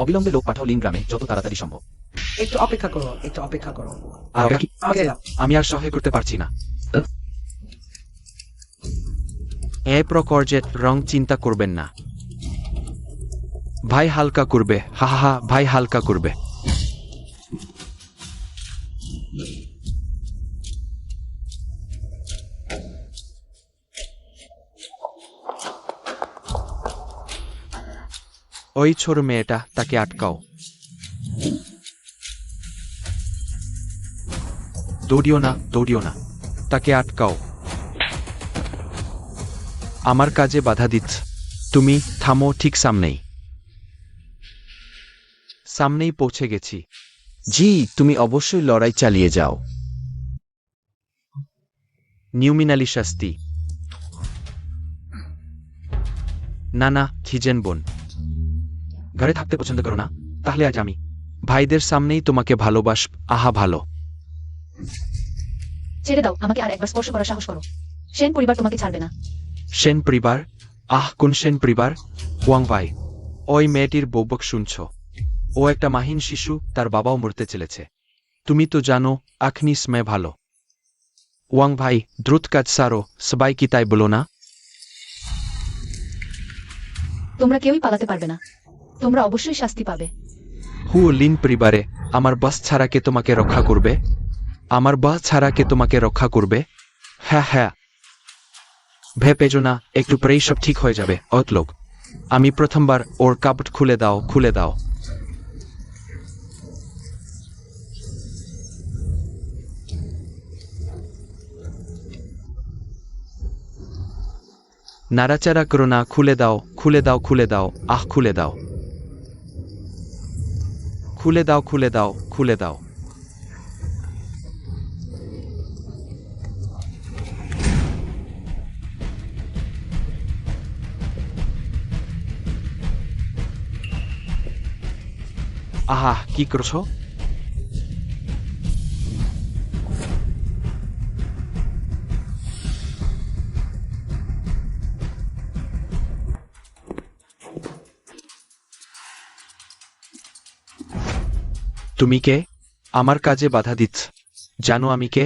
অবিলম্বে লোক পাঠাও লিন গ্রামে, যত তাড়াতাড়ি সম্ভব। একটু অপেক্ষা করো, একটু অপেক্ষা করো। আর আমাকে দাও। আমি আর সহায় করতে পারছি না। এ প্রকর্যের রং চিন্তা করবেন না। ভাই হালকা করবে, হা হা হা, ভাই হালকা করবে। ওই ছোট মেয়েটা, তাকে আটকাও। দৌড়িও না, দৌড়িও না। তাকে আটকাও। আমার কাজে বাধা দিচ্ছ। তুমি থামো, ঠিক সামনেই। সামনেই পৌঁছে গেছি। জি, তুমি অবশ্যই লড়াই চালিয়ে যাও। নিউমিনালি শাস্তি। না না, থিজেন বোন। ঘরে থাকতে পছন্দ করো না? তাহলে আজ আমি। ভাইদের সামনেই তোমাকে ভালোবাস, আহা ভালো। ছেড়ে দাও, আমাকে আর একবার স্পর্শ করার সাহস করো। সেন পরিবার তোমাকে ছাড়বে না। সেন পরিবার? কোন সেন পরিবার? ওয়াং ভাই, ওই মেয়েটির বকবক শুনছ। ও একটা মাহিন শিশু, তার বাবাও মরতে চলেছে। তুমি তো জানো আখনি স্মে ভালো। ওয়াং ভাই, দ্রুত কাজ সারো, সবাই কি তাই বলো না? তোমরা কেউই পালাতে পারবে না। তোমরা অবশ্যই শাস্তি পাবে। লিন পরিবারে আমার বাস ছাড়া কে তোমাকে রক্ষা করবে? আমার বাস ছাড়া কে তোমাকে রক্ষা করবে? হ্যাঁ হ্যাঁ, ভেপেজো না, একটু পরেই সব ঠিক হয়ে যাবে। অতলোক, আমি প্রথমবার ওর কাপড় খুলে দাও, খুলে দাও। নাড়াচাড়া করো না, খুলে দাও, খুলে দাও, খুলে দাও, আহ খুলে দাও, খুলে দাও, খুলে দাও, খুলে দাও। আহা, কি করছো? তুমি কে? আমার কাজে বাধা দিচ্ছ? জানো আমি কে?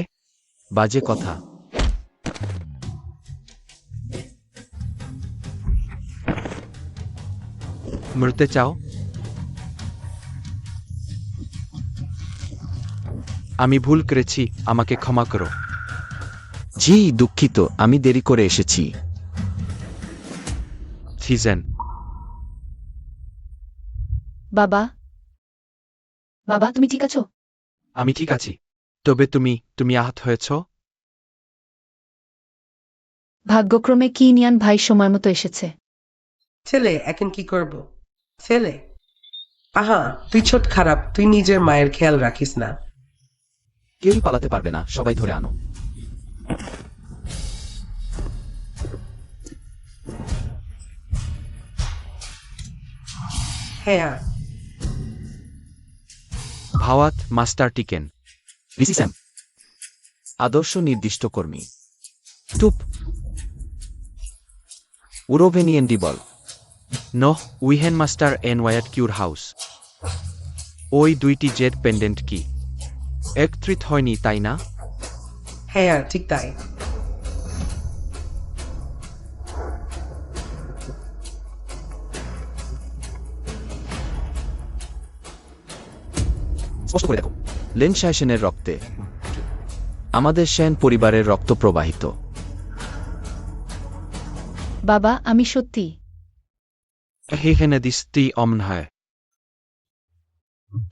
বাজে কথা। মরতে চাও? আমি ভুল করেছি, আমাকে ক্ষমা করো। জি দুঃখিত, আমি দেরি করে এসেছি। সিজন, বাবা, বাবা তুমি ঠিক আছো? আমি ঠিক আছি। তবে তুমি আহত হয়েছ? ভাগ্যক্রমে কিনিয়ান ভাই সময় মতো এসেছে। ছেলে, এখন কি করব? ছেলে, আহা, তুই ছোট খারাপ, তুই নিজের মায়ের খেয়াল রাখিস না। কেউই পালাতে পারবে না, সবাই ধরে আনো। হ্যাঁ, ভাওয়াত মাস্টার টিকেন। রিসি স্যাম, আদর্শ নির্দিষ্ট কর্মী। টুপ উরোভেনিয়েন ডিবল। নহ, উইহেন মাস্টার এন ওয়ায়াট কিউর হাউস। ওই দুইটি জেড পেন্ডেন্ট কি একত্রিত হয়নি, তাই না? হ্যাঁ, ঠিক তাই। স্পষ্ট করে দেখো, লেন শাইসেনের রক্তে আমাদের সেন পরিবারের রক্ত প্রবাহিত। বাবা আমি সত্যি। হেহেনে দিস্তি অমন হয়।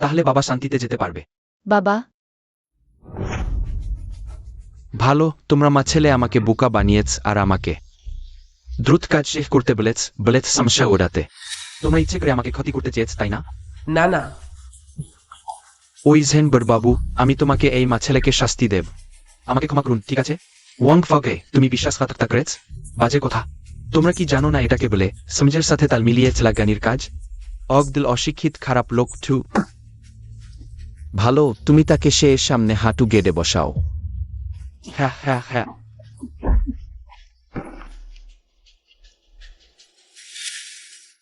তাহলে বাবা শান্তিতে যেতে পারবে। বাবা ভালো, তোমরা মা ছেলে আমাকে বোকা বানিয়েছ আর আমাকে দ্রুত কাজ শেষ করতে বলেছ সমস্যা ওড়াতে। তোমরা ইচ্ছে করে আমাকে ক্ষতি করতে চেয়েছ, তাই না? না না, ওই জেনবর বাবু, আমি তোমাকে এই মা ছেলেকে শাস্তি দেব। আমাকে ক্ষমা করুন, ঠিক আছে? ওয়াং ফাকে, তুমি বিশ্বাসঘাতকতা করেছ? বাজে কথা। তোমরা কি জানো না এটাকে বলে সমঝের সাথে তাল মিলিয়ে চালাগানির কাজ? অগদিল অশিক্ষিত খারাপ লোক টু। ভালো, তুমি তাকে সে সামনে হাঁটু গেড়ে বসাও। হ্যাঁ হ্যাঁ হ্যাঁ।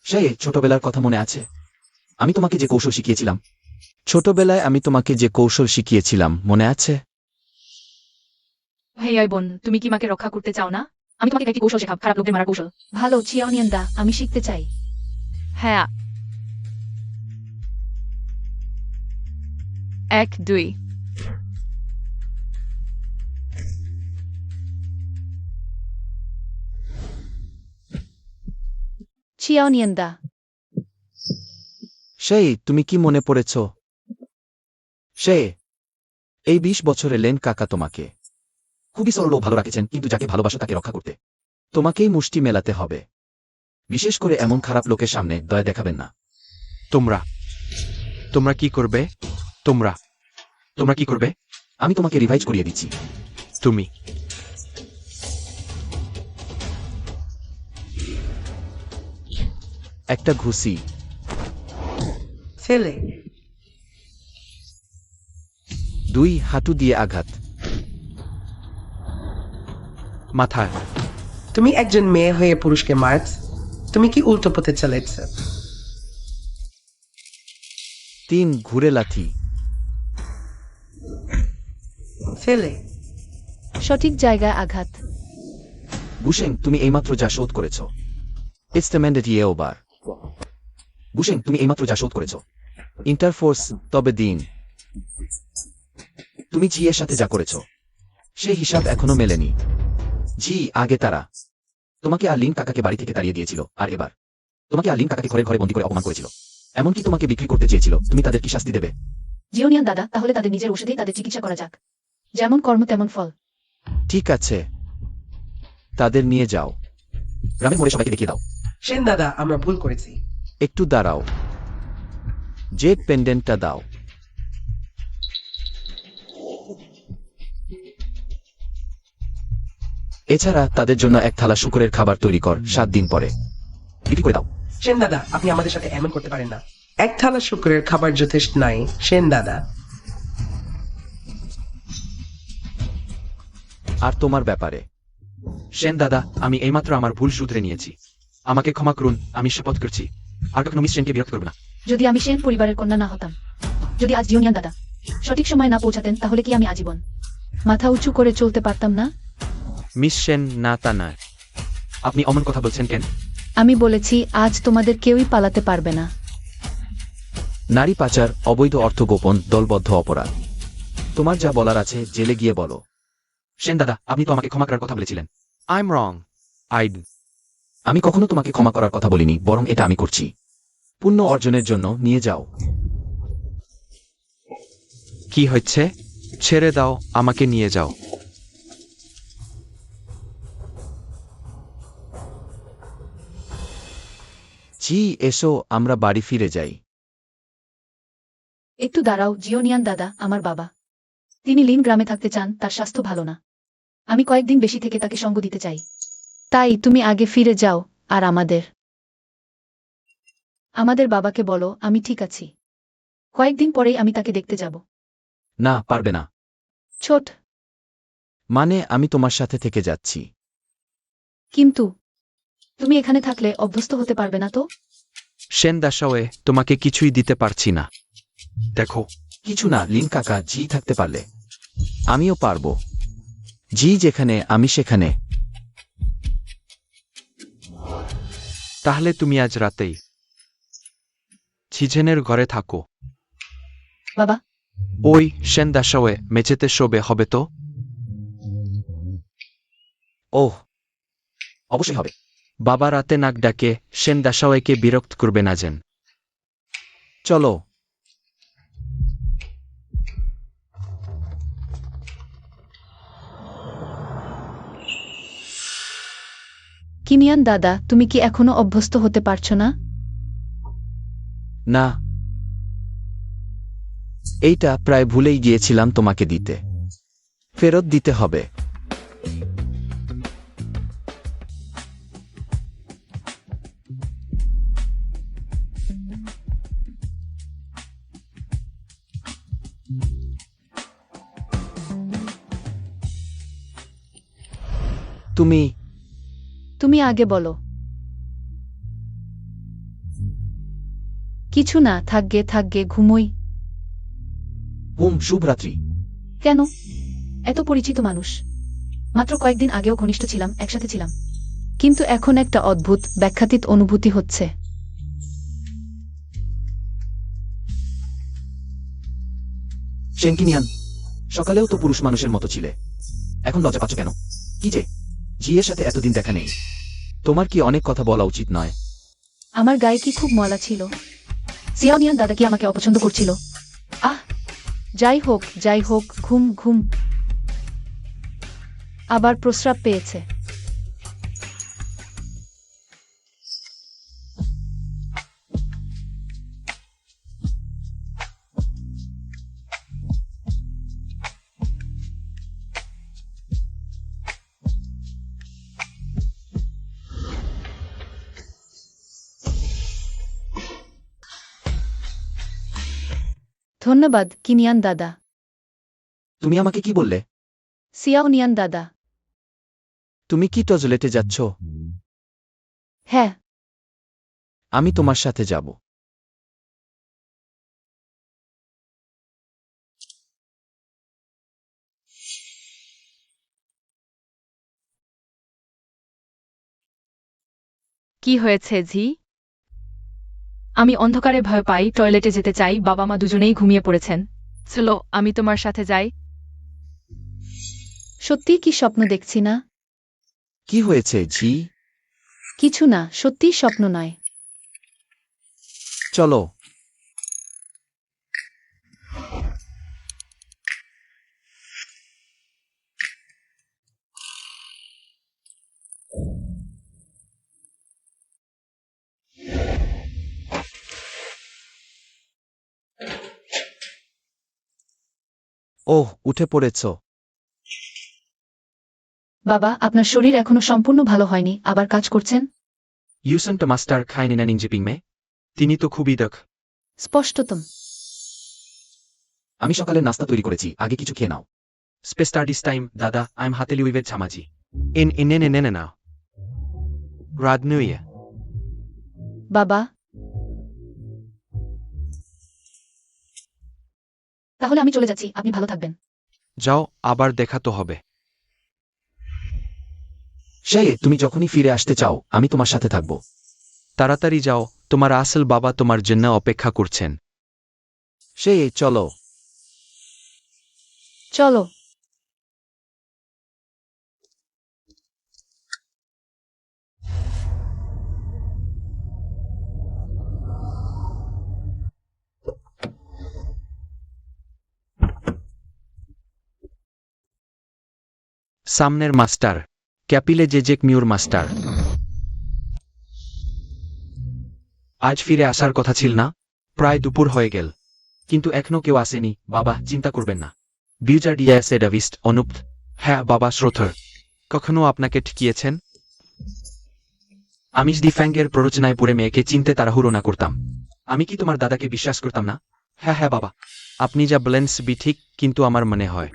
সে ছোটবেলার কথা মনে আছে? আমি তোমাকে যে কৌশল শিখিয়েছিলাম। ছোটবেলায় আমি তোমাকে যে কৌশল শিখিয়েছিলাম মনে আছে? হেই আই বোন, তুমি কি মাকে রক্ষা করতে চাও না? আমি তোমাকে একটি কৌশল শেখাব, খারাপ লোকদের মারার কৌশল। ভালো চিয়াওনিয়ান দা, আমি শিখতে চাই। হ্যাঁ। 1 2 চিয়াওনিয়ান দা, সেই তুমি কি মনে পড়েছ? সে এই 20 বছরে লেন কাকা তোমাকে খুবই সরল ও ভালো রাখেছেন, কিন্তু যাকে ভালোবাসো তাকে রক্ষা করতে তোমাকেই মুষ্টি মেলাতে হবে। বিশেষ করে এমন খারাপ লোকের সামনে দয়া দেখাবেন না। তোমরা কি করবে? তোমরা কি করবে? আমি তোমাকে রিভাইজ করিয়ে দিচ্ছি। তুমি একটা ঘুষি, ছেলে, 2 হাঁটু দিয়ে আঘাত। মাথায়। তুমি একজন মেয়ে হয়ে পুরুষকে মারছ? তুমি কি উল্টো পথে চলেছ? 3 ঘুরে লাথি। ছেলে, সঠিক জায়গায় আঘাত। বুশেং, তুমি এইমাত্র যা শোধ করেছ। ইটস টেমেন্ডেড ইয়ে ওভার। বুশেং, তুমি এইমাত্র যা শোধ করেছ। ইন্টারফোর্স, তবে দিন। তুমি জি এর সাথে যা করেছ সেই হিসাব এখনো মেলেনি। জি আগে তারা তোমাকে আর লিন কাকাকে বাড়ি থেকে তাড়িয়ে দিয়েছিল, আর এবার তোমাকে আর লিন কাকাকে ঘরে ঘরে বন্দী করে অপমান করেছিল। এমনকি তোমাকে বিক্রি করতে চেয়েছিল। তুমি তাদের কি শাস্তি দেবে? জিওনিয়ান দাদা, তাহলে তাদের নিজের ওষুধেই তাদের চিকিৎসা করা যাক। যেমন কর্ম তেমন ফল। ঠিক আছে, তাদের নিয়ে যাও, গ্রামের মোড়ে সবাইকে দেখিয়ে দাও। সেন দাদা, আমরা ভুল করেছি। একটু দাঁড়াও, জেড পেন্ডেন্টটা দাও। এছাড়া তাদের জন্য এক থালা শুকরের খাবার তৈরি কর, 7 দিন পরে বিক্রি করে দাও। সেন দাদা, আপনি আমাদের সাথে এমন করতে পারেন না। এক থালা শুক্রের খাবার যথেষ্ট নাই, সেন দাদা। আর তোমার ব্যাপারে? সেন দাদা, আমি এইমাত্র আমার ভুল শুধরে নিয়েছি। আমাকে ক্ষমা করুন, আমি শপথ করছি আর কখনো মিস সেনকে বিরক্ত করব না। যদি আমি সেন পরিবারের কন্যা না হতাম, যদি আজ জিওনিয়ান দাদা সঠিক সময় না পৌঁছাতেন, তাহলে কি আমি আজীবন মাথা উঁচু করে চলতে পারতাম না? মিস সেন, না তা নয়। আপনি অমন কথা বলছেন কেন? আমি বলেছি, আজ তোমাদের কেউই পালাতে পারবে না। নারী পাচার, অবৈধ অর্থ গোপন, দলবদ্ধ অপরাধ। তোমার যা বলার আছে জেলে গিয়ে বলো। সেন দাদা, আপনি তো আমাকে ক্ষমা করার কথা বলেছিলেন। আই এম রং। আমি কখনো তোমাকে ক্ষমা করার কথা বলিনি, বরং এটা আমি করছি পুণ্য অর্জনের জন্য। নিয়ে যাও। কি হচ্ছে? ছেড়ে দাও, আমাকে নিয়ে যাও। জি, এসো, আমরা বাড়ি ফিরে যাই। একটু দাঁড়াও জিওনিয়ান দাদা, আমার বাবা। তিনি লিন গ্রামে থাকতে চান, তার স্বাস্থ্য ভালো না। আমি কয়েকদিন বেশি থেকে তাকে সঙ্গ দিতে চাই। তাই তুমি আগে ফিরে যাও, আর আমাদের বাবাকে বলো আমি ঠিক আছি। কয়েকদিন পরেই আমি তাকে দেখতে যাব। না, পারবে না। ছোট মানে আমি তোমার সাথে থেকে যাচ্ছি। কিন্তু তুমি এখানে থাকলে অভ্যস্ত হতে পারবে না তো? সেন দাসাওয়ে, তোমাকে কিছুই দিতে পারছি না। দেখো, কিছু না লিন কাকা, জি থাকতে পারলে আমিও পারবো। জি যেখানে আমি সেখানে। তাহলে তুমি আজ রাতেই ছিঝেনের ঘরে থাকো। বাবা, ওই সেন দাসাওয়ে মেঝেতে শোবে, হবে তো? ওহ, অবশ্যই হবে। বাবা রাতে নাক ডাকে, সেন দাসাওয়েকে বিরক্ত করবে না যেন। চলো। কিমিয়ান দাদা, তুমি কি এখনো অভ্যস্ত হতে পারছো না? না, এইটা প্রায় ভুলেই গিয়েছিলাম তোমাকে দিতে। ফেরত দিতে হবে। তুমি তুমি আগে বলো। কিছু না, থাকগে ঘুমোই। শুভরাত্রি। কেন? এত পরিচিত মানুষ, মাত্র কয়েকদিন আগেও ঘনিষ্ঠ ছিলাম, একসাথে ছিলাম, কিন্তু এখন একটা অদ্ভুত ব্যাখ্যাতীত অনুভূতি হচ্ছে। সেনকিনিয়ান, সকালেও তো পুরুষ মানুষের মতো ছিলে, এখন লজ্জা পাচ্ছ কেন? কি যে জিয়ের সাথে এতদিন দেখা নেই। তোমার কি অনেক কথা বলা উচিত নয়? আমার গায়ে কি খুব ময়লা ছিল? জিওনিয়ান দাদা কি আমাকে অপছন্দ করছিল? আহ, যাই হোক, ঘুম। আবার প্রস্রাব পেয়েছে। ধন্যবাদ কিমিয়ান দাদা। তুমি আমাকে কি বললে? সিয়াওনিয়ান দাদা। তুমি কি টয়লেটে যাচ্ছ? হ্যাঁ। আমি তোমার সাথে যাব। কি হয়েছে ঝি? আমি অন্ধকারে ভয় পাই, টয়লেটে যেতে চাই, বাবা মা দুজনেই ঘুমিয়ে পড়েছেন। চলো, আমি তোমার সাথে যাই। সত্যি কি স্বপ্ন দেখছি না? কি হয়েছে জি? কিছু না, সত্যিই স্বপ্ন নয়। চলো। ওহ, উঠে পড়েছ। বাবা, আপনার শরীর এখনো সম্পূর্ণ ভালো হয়নি, আবার কাজ করছেন? ইউসেন্ট মাস্টার খাইনি না নিঞ্জিপিং মে। তিনি তো খুবই দক্ষ। স্পষ্টতম। আমি সকালে নাস্তা তৈরি করেছি, আগে কিছু খেয়ে নাও। স্পেস্টার্ডিস টাইম, দাদা, আইম হাতেলি উইভের ছামাজি। এনে না। রাধনুইয়ে। বাবা, তাহলে আমি চলে যাচ্ছি, আপনি ভালো থাকবেন। যাও, আবার দেখা তো হবে। সেই তুমি যখনই ফিরে আসতে চাও আমি তোমার সাথে থাকব। তাড়াতাড়ি যাও, তোমার আসল বাবা তোমার জন্য অপেক্ষা করছেন। সেই চলো। চলো। সামনের মাস্টার, ক্যাপিলে জেজেক মিউর মাস্টার। আজ ফিরে আসার কথা ছিল না? প্রায় দুপুর হয়ে গেল, কিন্তু এখনো কেউ আসেনি। বাবা, চিন্তা করবেন না। বিউজার ডিয়াস এডাভিস্ট অনুপ। হ্যাঁ বাবা, শ্রোথর। কখনো আপনাকে ঠকিয়েছেন? আমি ডিফ্যাঙ্গের প্ররোচনায় পড়ে মেয়েকে চিনতে তাড়াহুড়ো না করতাম। আমি কি তোমার দাদাকে বিশ্বাস করতাম না? হ্যাঁ বাবা, আপনি যা বলেন বি ঠিক, কিন্তু আমার মনে হয়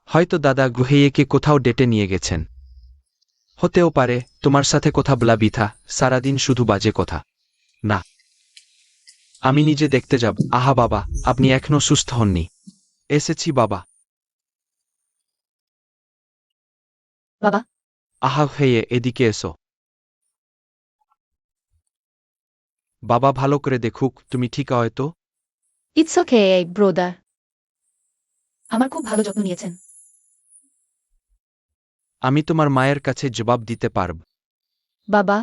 হয়তো দাদা গুহেইকে কোথাও ডেটে নিয়ে গেছেন। হতেও পারে তোমার সাথে কথা বলা বৃথা, সারাদিন শুধু বাজে কথা। না, আমি নিজে দেখতে যাব। আহা বাবা, আপনি এখনো সুস্থ হননি। এসেছি বাবা। বাবা, আহা হেয়ে, এদিকে এসো। বাবা ভালো করে দেখুক তুমি ঠিক হয়তো। It's okay brother. আমার খুব ভালো যত্ন নিয়েছেন। আমি তোমার মায়ের কাছে জবাব দিতে পারব। বাবা,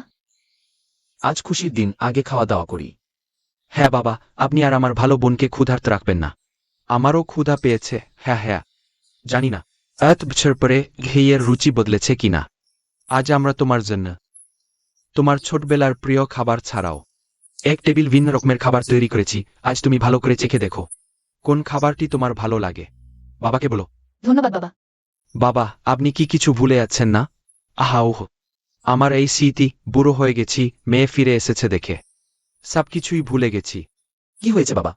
আজ খুশির দিন, আগে খাওয়া দাওয়া করি। হ্যাঁ বাবা, আপনি আর আমার ভালো বোনকে ক্ষুধার্ত রাখবেন না। আমারও ক্ষুধা পেয়েছে। হ্যাঁ, জানি না 8 বছর পরে ঘেয়ের রুচি বদলেছে কিনা। আজ আমরা তোমার জন্য তোমার ছোটবেলার প্রিয় খাবার ছাড়াও এক টেবিল ভিন্ন রকমের খাবার তৈরি করেছি, আজ তুমি ভালো করে চেখে দেখো। কোন খাবারটি তোমার ভালো লাগে। বাবাকে বলো। ধন্যবাদ বাবা। বাবা, আপনি কি কিছু ভুলে যাচ্ছেন না? আহা ওহ, আমার এই স্মৃতি, বুড়ো হয়ে গেছি, মেয়ে ফিরে এসেছে দেখে সবকিছুই ভুলে গেছি। কি হয়েছে বাবা?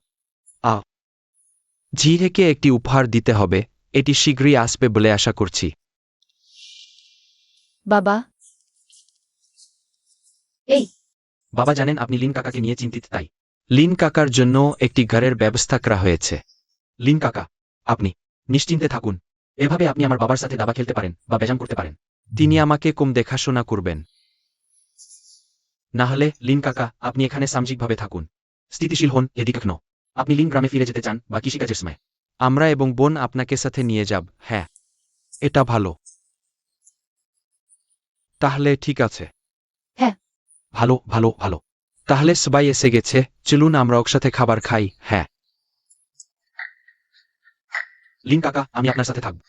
ঝিরেকে একটি উপহার দিতে হবে, এটি শীঘ্রই আসবে বলে আশা করছি। বাবা, এই বাবা জানেন আপনি লিন কাকাকে নিয়ে চিন্তিত, তাই লিন কাকার জন্য একটি ঘরের ব্যবস্থা করা হয়েছে। লিন কাকা, আপনি নিশ্চিন্তে থাকুন। এভাবে আপনি আমার বাবার সাথে দাবা খেলতে পারেন বা ব্যায়াম করতে পারেন। তিনি আমাকে কম দেখাশোনা করবেন। না হলে লিন কাকা, আপনি এখানে সামাজিকভাবে থাকুন, স্থিতিশীল হন। এদিকে কেন আপনি লিন গ্রামে ফিরে যেতে চান বা কৃষিকাজের সময়? আমরা এবং বোন আপনাকে সাথে নিয়ে যাব। হ্যাঁ, এটা ভালো। তাহলে ঠিক আছে। হ্যাঁ। ভালো ভালো ভালো। তাহলে সবাই এসে গেছে, চলুন আমরা একসাথে খাবার খাই। হ্যাঁ। লিন কাকা, আমি আপনার সাথে থাকব।